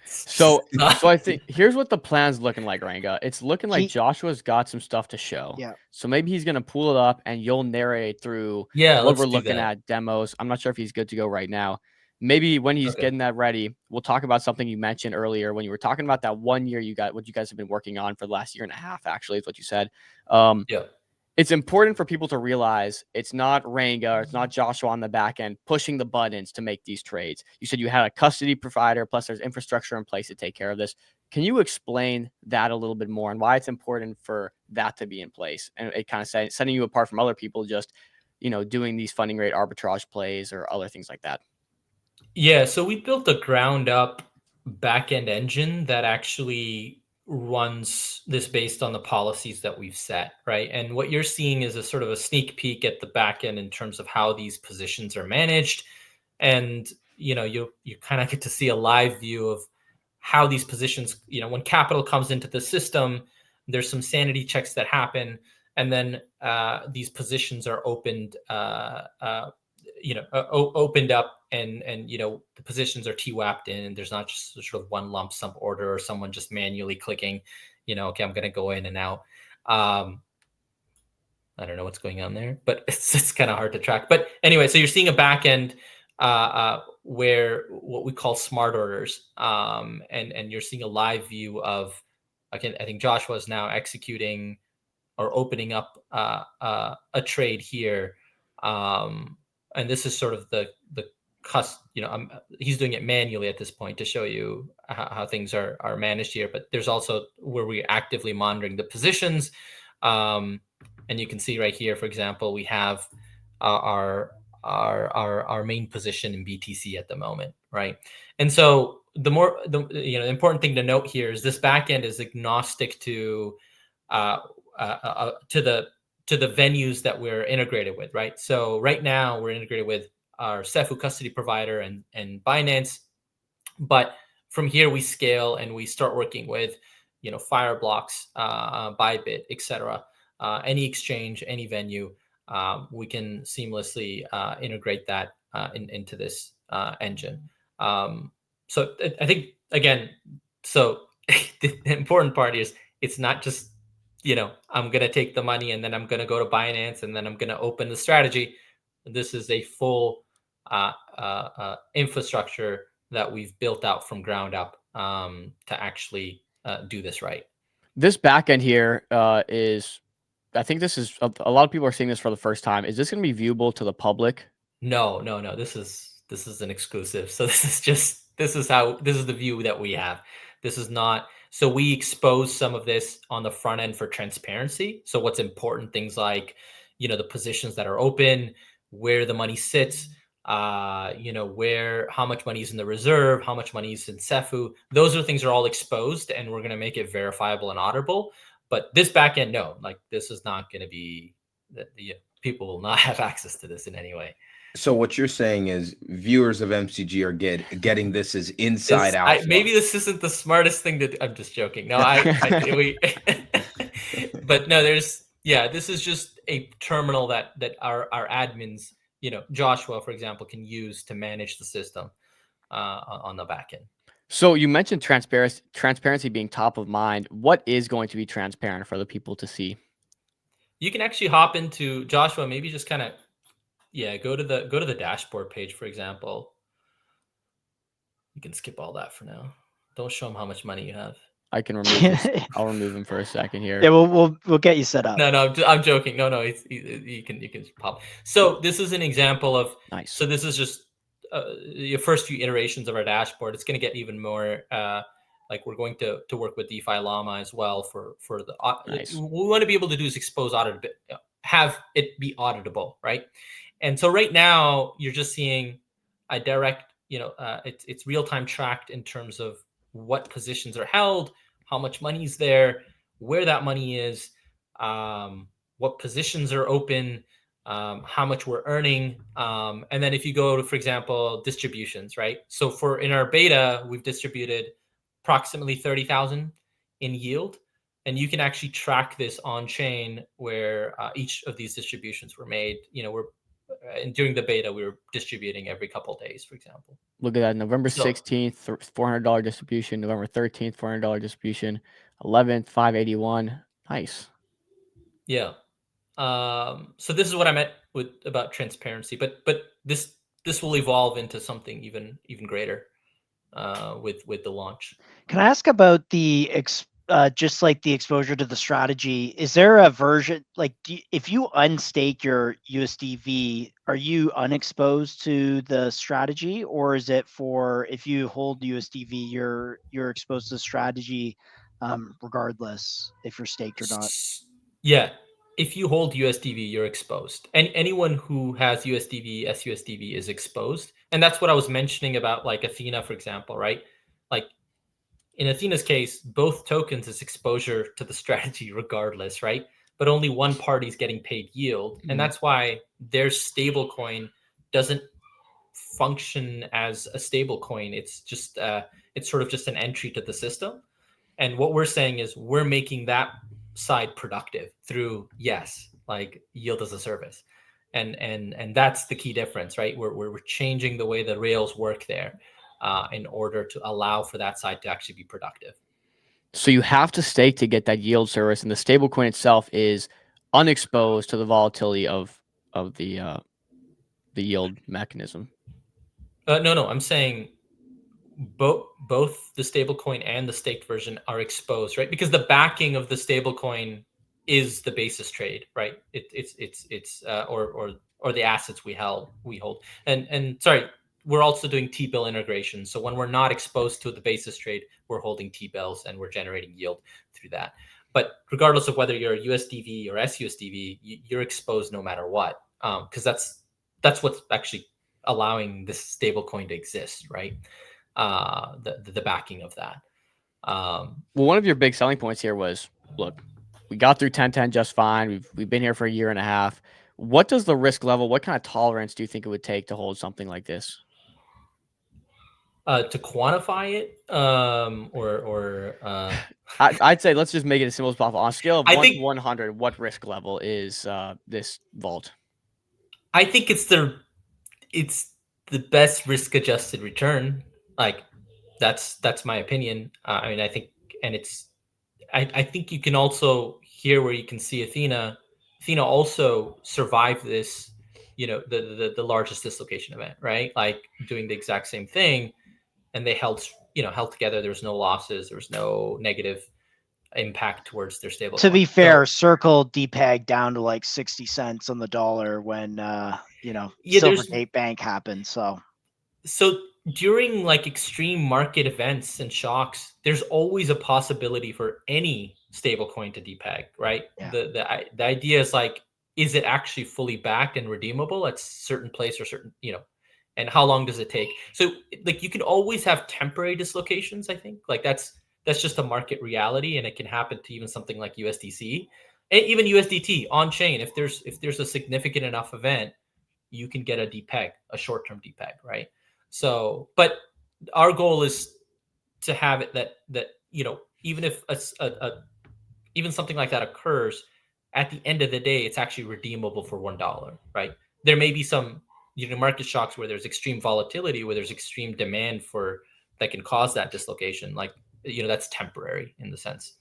So I think here's what the plan's looking like, Ranga. It's looking like Joshua's got some stuff to show. Yeah. So maybe he's gonna pull it up and you'll narrate through what we're looking at, demos. I'm not sure if he's good to go right now. Maybe when he's getting that ready, we'll talk about something you mentioned earlier when you were talking about that 1 year what you guys have been working on for the last year and a half, actually, is what you said. It's important for people to realize it's not Ranga, it's not Joshua on the back end pushing the buttons to make these trades. You said you had a custody provider, plus there's infrastructure in place to take care of this. Can you explain that a little bit more and why it's important for that to be in place? And it kind of setting you apart from other people, just doing these funding rate arbitrage plays or other things like that? Yeah, so we built a ground up backend engine that actually runs this based on the policies that we've set, right? And what you're seeing is a sort of a sneak peek at the backend in terms of how these positions are managed. And you kind of get to see a live view of how these positions, when capital comes into the system, there's some sanity checks that happen, and then these positions are opened opened up, and the positions are TWAP'd in, and there's not just sort of one lump sum order or someone just manually clicking, okay, I'm going to go in and out. I don't know what's going on there, but it's kind of hard to track. But anyway, so you're seeing a back end where what we call smart orders, and you're seeing a live view of, again, I think Joshua is now executing or opening up a trade here. And this is sort of the he's doing it manually at this point to show you how things are managed here. But there's also where we're actively monitoring the positions. And you can see right here, for example, we have our main position in BTC at the moment, right? And so the important thing to note here is this backend is agnostic to the venues that we're integrated with, right? So right now we're integrated with our Cefu custody provider and Binance, but from here we scale and we start working with, Fireblocks, Bybit, etc. Any exchange, any venue, we can seamlessly integrate that into this engine. So I think, again, so the important part is it's not just, I'm going to take the money and then I'm going to go to Binance and then I'm going to open the strategy. This is a full infrastructure that we've built out from ground up to actually do this right. This backend here is, I think this is, a lot of people are seeing this for the first time. Is this going to be viewable to the public? No. This is an exclusive. So this is the view that we have. This is not. So we expose some of this on the front end for transparency. So what's important, things like, the positions that are open, where the money sits, how much money is in the reserve, how much money is in Cefu. Those are things are all exposed, and we're going to make it verifiable and auditable. But this backend, no, this is not going to be, people will not have access to this in any way. So what you're saying is viewers of MCG are getting this as inside out. Maybe this isn't the smartest thing to. I'm just joking. No, but no, this is just a terminal that our admins, Joshua, for example, can use to manage the system on the back end. So you mentioned transparency being top of mind. What is going to be transparent for the people to see? You can actually hop into Joshua, maybe just kind of, go to the dashboard page, for example. You can skip all that for now. Don't show them how much money you have. I can remove this. I'll remove him for a second here. Yeah, we'll get you set up. No, I'm joking. No, you can pop. So this is an example of. Nice. So this is just your first few iterations of our dashboard. It's going to get even more. We're going to work with DeFi Llama as well for the. Nice. What we want to be able to do is expose have it be auditable, right? And so right now you're just seeing a direct, it's real-time tracked in terms of what positions are held, how much money is there, where that money is, what positions are open, how much we're earning. And then if you go to, for example, distributions, right? So in our beta, we've distributed approximately 30,000 in yield. And you can actually track this on chain where each of these distributions were made. And during the beta, we were distributing every couple of days, for example. Look at that. November 16th, $400 distribution. November 13th, $400 distribution. 11th, 581. Nice. Yeah. So this is what I meant about transparency, but this will evolve into something even greater with the launch. Can I ask about just like the exposure to the strategy? Is there a version if you unstake your USDV, are you unexposed to the strategy, or is it for if you hold USDV, you're exposed to the strategy regardless if you're staked or not? Yeah. if you hold USDV, you're exposed. And anyone who has USDV, SUSDV is exposed. And that's what I was mentioning about like Athena, for example, right? Like in Athena's case, both tokens is exposure to the strategy regardless, right? But only one party is getting paid yield. And that's why their stable coin doesn't function as a stable coin. It's just, it's sort of just an entry to the system. And what we're saying is we're making that side productive through, yes, like yield as a service. And that's the key difference, right? We're changing the way the rails work there in order to allow for that side to actually be productive. So you have to stake to get that yield service, and the stablecoin itself is unexposed to the volatility of the yield mechanism. No, I'm saying both the stablecoin and the staked version are exposed, right? Because the backing of the stablecoin is the basis trade, right? It's or the assets we hold. And sorry, we're also doing T-bill integration. So when we're not exposed to the basis trade, we're holding T-bills and we're generating yield through that. But regardless of whether you're USDV or SUSDV, you're exposed no matter what, because that's what's actually allowing this stable coin to exist, right? The backing of that. Well, one of your big selling points here was, look, we got through 10-10 just fine. We've been here for a year and a half. What does the risk level, what kind of tolerance do you think it would take to hold something like this? To quantify it, I'd say let's just make it as simple as possible. On a scale of 1 to 100, what risk level is this vault? I think it's the best risk-adjusted return. Like that's my opinion. I mean, I think, and I think you can also hear where you can see Athena also survived this, the largest dislocation event, right? Like doing the exact same thing, and they held together. There was no losses. There was no negative impact towards their stable. To be fair, Circle depegged down to like 60 cents on the dollar when Silvergate Bank happened. So during like extreme market events and shocks, there's always a possibility for any stablecoin to depeg, right? Yeah. The idea is like, is it actually fully backed and redeemable at certain place or certain, and how long does it take? So like you can always have temporary dislocations, I think. Like that's just a market reality, and it can happen to even something like USDC and even USDT on chain. If there's a significant enough event, you can get a depeg, a short-term depeg, right? So, but our goal is to have it that even if even something like that occurs, at the end of the day, it's actually redeemable for $1, right? There may be some market shocks where there's extreme volatility, where there's extreme demand that can cause that dislocation. Like that's temporary in the sense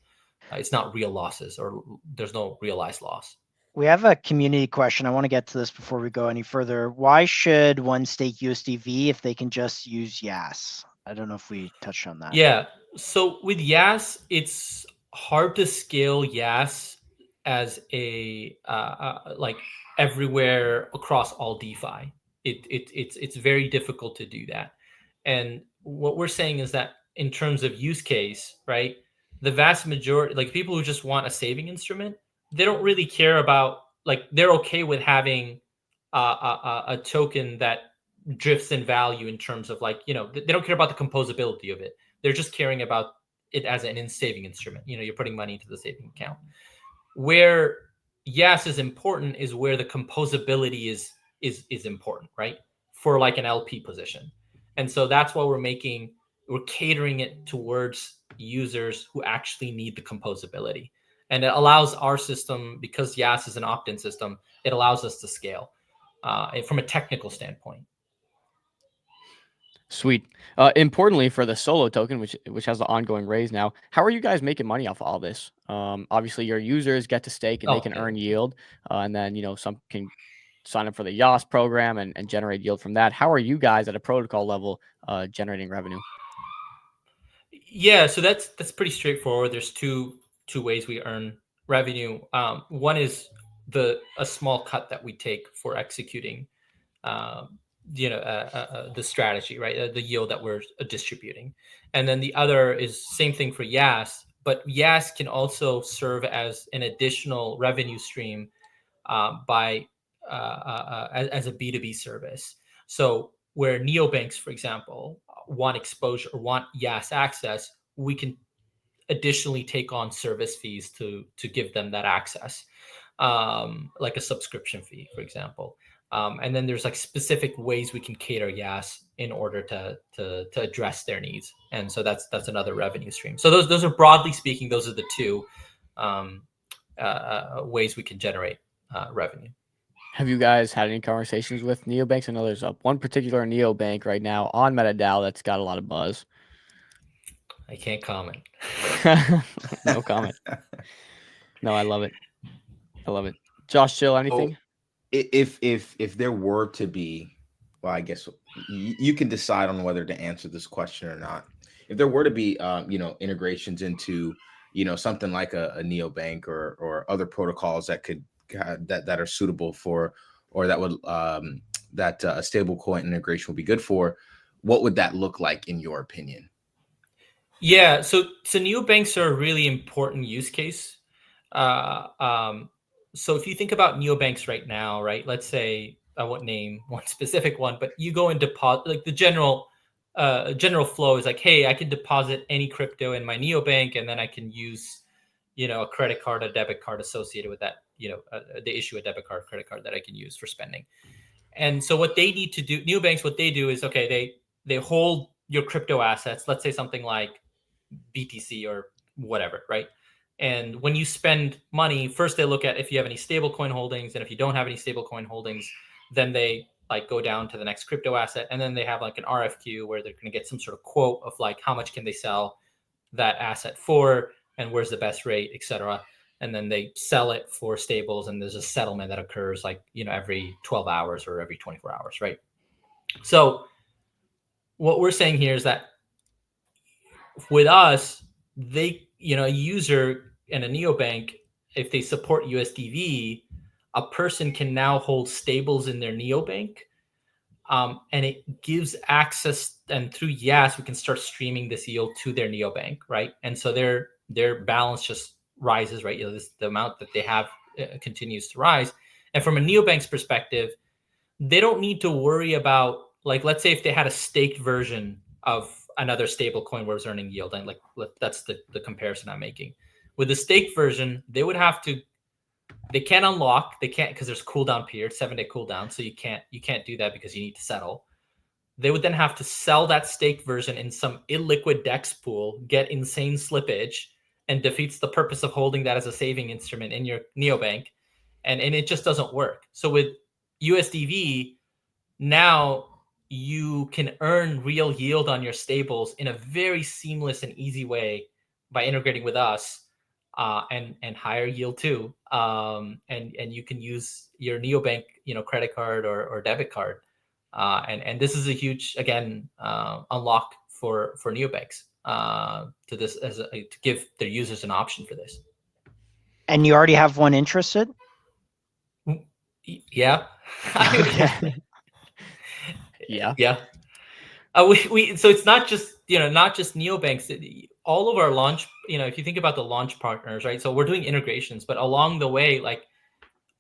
it's not real losses, or there's no realized loss. We have a community question. I want to get to this before we go any further. Why should one stake USDV if they can just use YAS? I don't know if we touched on that. Yeah. So with YAS, it's hard to scale YAS as a like everywhere across all DeFi. It's very difficult to do that. And what we're saying is that in terms of use case, right, the vast majority, like people who just want a saving instrument, they don't really care about, like, they're okay with having a token that drifts in value in terms of like, they don't care about the composability of it. They're just caring about it as an saving instrument. You're putting money into the saving account. Where YAS is important is where the composability is important, right? For like an LP position. And so that's why we're catering it towards users who actually need the composability. And it allows our system, because YAS is an opt-in system, it allows us to scale from a technical standpoint. Sweet. Importantly, for the solo token, which has the ongoing raise now, how are you guys making money off of all this? Obviously, your users get to stake and they can earn yield, and then some can sign up for the YAS program and generate yield from that. How are you guys at a protocol level generating revenue? Yeah, so that's pretty straightforward. There's two ways we earn revenue. One is a small cut that we take for executing the strategy, right? The yield that we're distributing. And then the other is same thing for YAS. but Yas can also serve as an additional revenue stream as a B2B service. So where neobanks, for example, want exposure or want Yas access, we can additionally take on service fees to give them that access, like a subscription fee, for example. And then there's like specific ways we can cater Yas in order to address their needs, and so that's another revenue stream. So those are, broadly speaking, those are the two ways we can generate revenue. Have you guys had any conversations with neobanks? I know there's one particular neobank right now on MetaDAO that's got a lot of buzz. I can't comment. No comment. No, I love it. I love it. Josh, Chill, anything? If there were to be, well, I guess you can decide on whether to answer this question or not. If there were to be, integrations into, something like a neobank or other protocols that could that are suitable for, or that would that a stablecoin integration would be good for, what would that look like in your opinion? Yeah, so neobanks are a really important use case. So if you think about neobanks right now, right? Let's say I won't name one specific one, but you go and deposit, like the general flow is like, hey, I can deposit any crypto in my neobank, and then I can use, a credit card, a debit card associated with that. They issue a debit card, credit card that I can use for spending. And so what they need to do, neobanks, what they do is, okay, they hold your crypto assets. Let's say something like BTC or whatever, right? And when you spend money, first they look at if you have any stablecoin holdings, and if you don't have any stablecoin holdings, then they like go down to the next crypto asset, and then they have like an RFQ where they're going to get some sort of quote of like how much can they sell that asset for, and where's the best rate, etc. And then they sell it for stables, and there's a settlement that occurs like every 12 hours or every 24 hours, right? So what we're saying here is that with us, they, a user and a neobank, if they support USDV, a person can now hold stables in their neobank, and it gives access. And through Yas, we can start streaming this yield to their neobank, right? And so their balance just rises, right? The amount that they have continues to rise. And from a neobank's perspective, they don't need to worry about, like, let's say if they had a staked version of another stable coin where it's earning yield, and like that's the comparison I'm making. With the staked version, they would have to, they can't unlock, they can't, because there's cooldown period, 7-day cooldown, so you can't do that because you need to settle. They would then have to sell that staked version in some illiquid DEX pool, get insane slippage, and defeats the purpose of holding that as a saving instrument in your neobank, and it just doesn't work. So with USDV, now you can earn real yield on your stables in a very seamless and easy way by integrating with us, and higher yield too. And you can use your neobank, credit card or debit card. And this is a huge, again, unlock for neobanks to this to give their users an option for this. And you already have one interested? Yeah. Yeah. Yeah. We so it's not just neobanks. All of our launch, if you think about the launch partners, right? So we're doing integrations, but along the way, like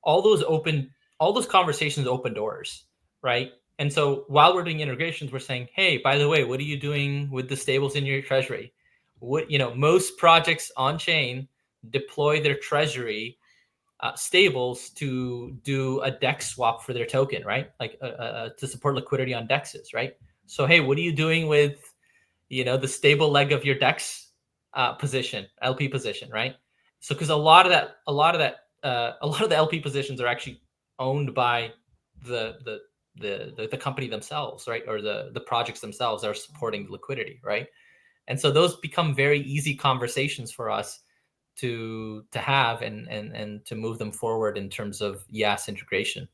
all those conversations open doors, right? And so while we're doing integrations, we're saying, hey, by the way, what are you doing with the stables in your treasury? What, most projects on chain deploy their treasury stables to do a DEX swap for their token, right? Like to support liquidity on DEXs, right? So, hey, what are you doing with, the stable leg of your DEX position, LP position, right? So, because a lot of the LP positions are actually owned by the company themselves, right? Or the projects themselves are supporting liquidity, right? And so those become very easy conversations for us to have and to move them forward in terms of Yas integration.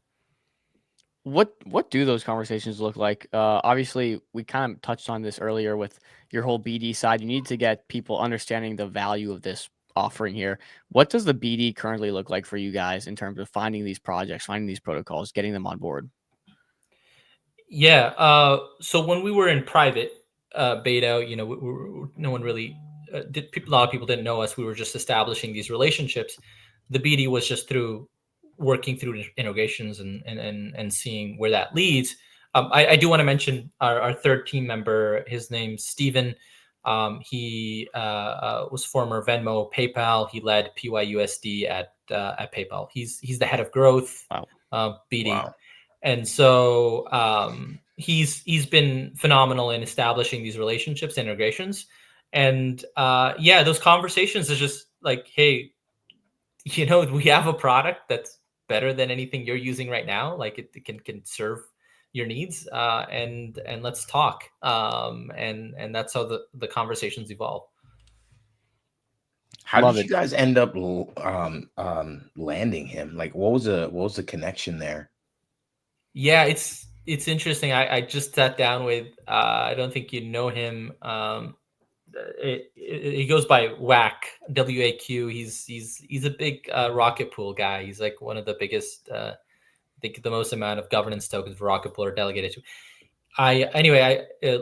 What do those conversations look like? Obviously, we kind of touched on this earlier with your whole BD side. You need to get people understanding the value of this offering here. What does the BD currently look like for you guys in terms of finding these projects, finding these protocols, getting them on board? Yeah. So when we were in private beta, no one really a lot of people didn't know us. We were just establishing these relationships. The BD was just through working through integrations and seeing where that leads. I do want to mention our third team member. His name's Steven. He was former Venmo, PayPal. He led PYUSD at PayPal. He's the head of growth, BD. Wow. And so he's been phenomenal in establishing these relationships, integrations. And yeah, those conversations is just like, hey, we have a product that's better than anything you're using right now. Like it can serve your needs, and let's talk. And that's how the conversations evolve. How did you guys end up landing him? Like, what was the connection there? Yeah, it's interesting. I just sat down with I don't think you know him. He goes by WAQ, WAQ. He's a big rocket pool guy. He's like one of the biggest. I think the most amount of governance tokens for rocket pool are delegated to.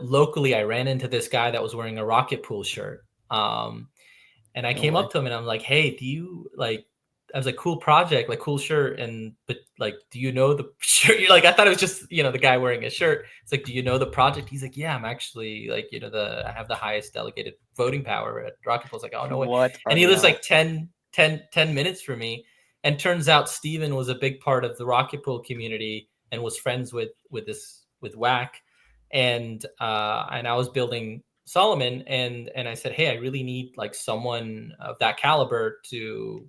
Locally I ran into this guy that was wearing a rocket pool shirt. And I came up to him and I'm like, hey, do you like? I was like, cool project, like cool shirt, but like, do you know the shirt? You're like, I thought it was just the guy wearing a shirt. It's like, do you know the project? He's like, yeah, I'm actually like I have the highest delegated voting power at Rocket Pool. I was like, oh no way. What? And he lives like 10 minutes from me. And turns out Steven was a big part of the Rocket Pool community and was friends with WAC, and I was building Solomon, and I said, hey, I really need like someone of that caliber to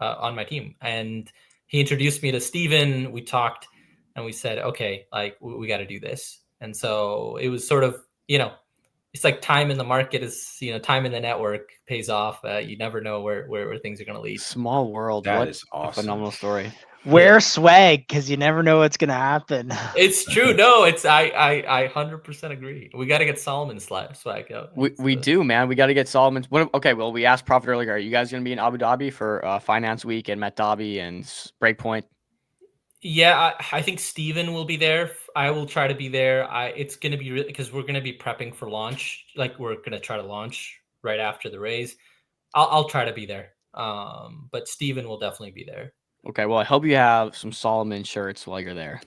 on my team. And he introduced me to Steven. We talked and we said, okay, like we got to do this. And so it was sort of, it's like time in the market is, time in the network pays off. You never know where things are going to lead. Small world. That is awesome. A phenomenal story. Wear swag, because you never know what's going to happen. It's true. No, I 100% agree. We got to get Solomon's swag out. We do, man. We got to get Solomon's. Okay, well, we asked Prophet earlier. Are you guys going to be in Abu Dhabi for Finance Week and MetaDAO and Breakpoint? Yeah, I think Steven will be there. I will try to be there. It's going to be really, because we're going to be prepping for launch. Like we're going to try to launch right after the raise. I'll try to be there. But Steven will definitely be there. Okay, well, I hope you have some Solomon shirts while you're there.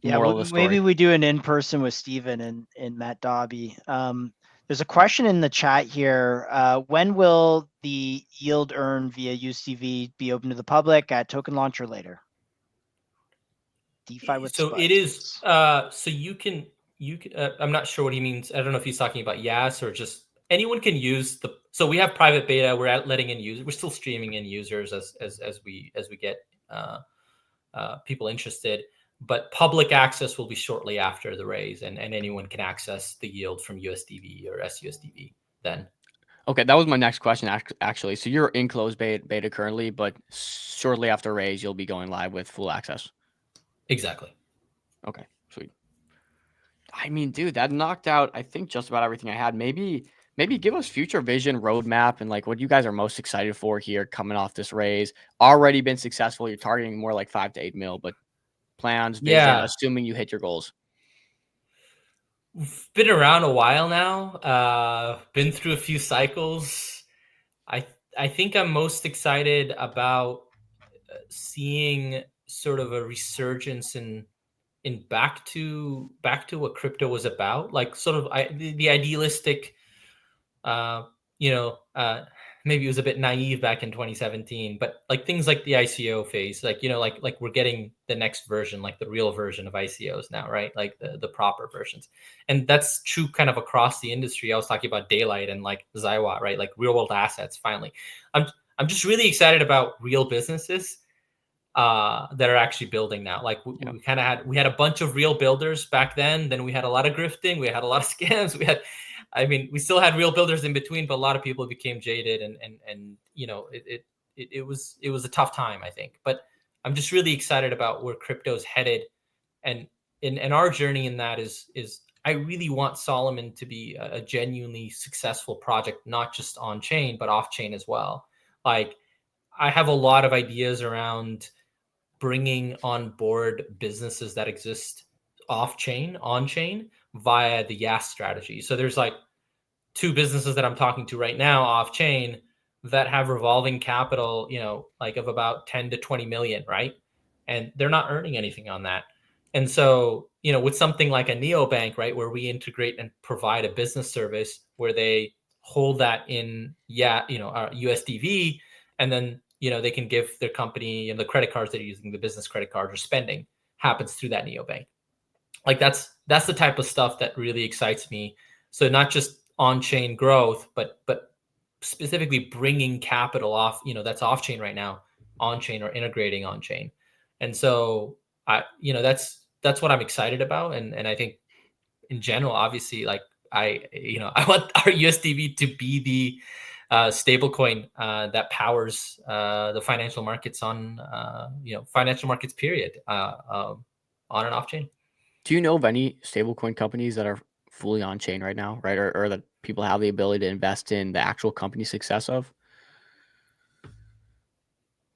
Yeah, maybe we do an in-person with Steven in Matt Dobby. There's a question in the chat here. When will the yield earned via USDV be open to the public at token launch or later? DeFi with so spikes. It is. So you can. I'm not sure what he means. I don't know if he's talking about Yas or just anyone can use the. So we have private beta. We're letting in users. We're still streaming in users as we get people interested. But public access will be shortly after the raise, and anyone can access the yield from USDV or SUSDV then. Okay, that was my next question, actually. So you're in closed beta currently, but shortly after raise, you'll be going live with full access. Exactly. Okay, sweet. I mean, dude, that knocked out, I think, just about everything I had. Maybe give us future vision, roadmap, and like what you guys are most excited for here coming off this raise. Already been successful. You're targeting more like 5 to 8 mil, but plans, vision, assuming you hit your goals. We've been around a while now. Been through a few cycles. I think I'm most excited about seeing sort of a resurgence in back to what crypto was about, like sort of the idealistic, maybe it was a bit naive back in 2017, but like things like the ICO phase, like like we're getting the next version, like the real version of ICOs now, right? Like the proper versions, and that's true kind of across the industry. I was talking about Daylight and like Zywa, right? Like real world assets. Finally, I'm just really excited about real businesses that are actually building now. Like we kind of had a bunch of real builders back then. Then we had a lot of grifting. We had a lot of scams. We still had real builders in between, but a lot of people became jaded, and it was a tough time, I think. But I'm just really excited about where crypto's headed, and our journey in that is I really want Solomon to be a genuinely successful project, not just on chain, but off chain as well. Like I have a lot of ideas around bringing on board businesses that exist off chain, on chain via the Yas strategy. So there's like two businesses that I'm talking to right now off chain that have revolving capital, like of about 10 to 20 million, right? And they're not earning anything on that. And so, with something like a neobank, right, where we integrate and provide a business service where they hold that in, our USDV, and then, they can give their company and the credit cards they're using, the business credit cards or spending happens through that neobank. Like that's the type of stuff that really excites me. So not just on-chain growth, but specifically bringing capital off, that's off-chain right now, on-chain or integrating on-chain. And so that's what I'm excited about. And I think in general, obviously, like I want our USDV to be the stablecoin that powers the financial markets on, financial markets period on and off chain. Do you know of any stablecoin companies that are fully on chain right now, right? Or that people have the ability to invest in the actual company success of?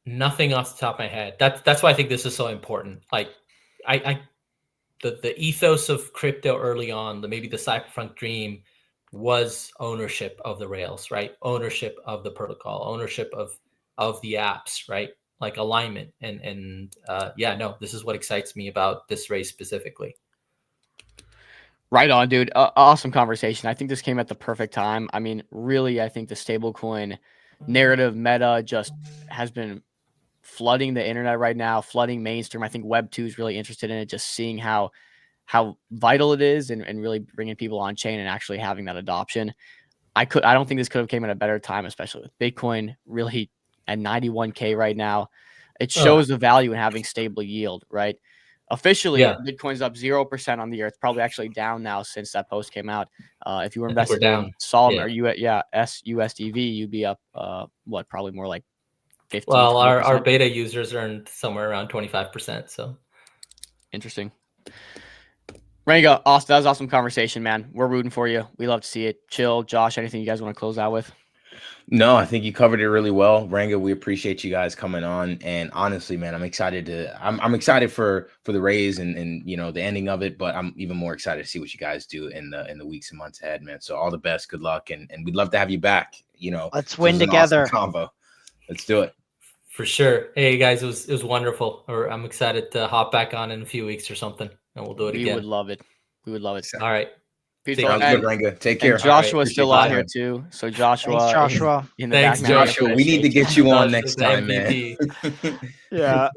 Nothing off the top of my head. That's why I think this is so important. Like the ethos of crypto early on, maybe the cyberpunk dream was ownership of the rails, right? Ownership of the protocol, ownership of the apps, right? Like alignment. And this is what excites me about this race specifically. Right on, dude. Awesome conversation. I think this came at the perfect time. I mean, really, I think the stablecoin narrative meta just has been flooding the internet right now, flooding mainstream. I think Web 2 is really interested in it, just seeing how vital it is and really bringing people on chain and actually having that adoption. I don't think this could have came at a better time, especially with Bitcoin really at 91K right now. It shows the value in having stable yield, right? Officially, Bitcoin's up 0% on the year. It's probably actually down now since that post came out. If you were invested in Solomon or SUSDV, you'd be up probably more like 15. Well, our beta users earned somewhere around 25%. So interesting. Rango, awesome. That was awesome conversation, man. We're rooting for you. We love to see it. Chill, Josh, anything you guys want to close out with? No, I think you covered it really well. Rango, we appreciate you guys coming on. And honestly, man, I'm excited I'm excited for the raise and the ending of it, but I'm even more excited to see what you guys do in the weeks and months ahead, man. So all the best, good luck, and we'd love to have you back. Let's win together. Awesome combo. Let's do it. For sure. Hey guys, it was wonderful. I'm excited to hop back on in a few weeks or something, and we'll do it again. We would love it. All right. Sounds good, Rango. Take care. Joshua's still on here too. So Joshua. Thanks, Joshua. Thanks, Joshua. We need to get you on next time, man. Yeah.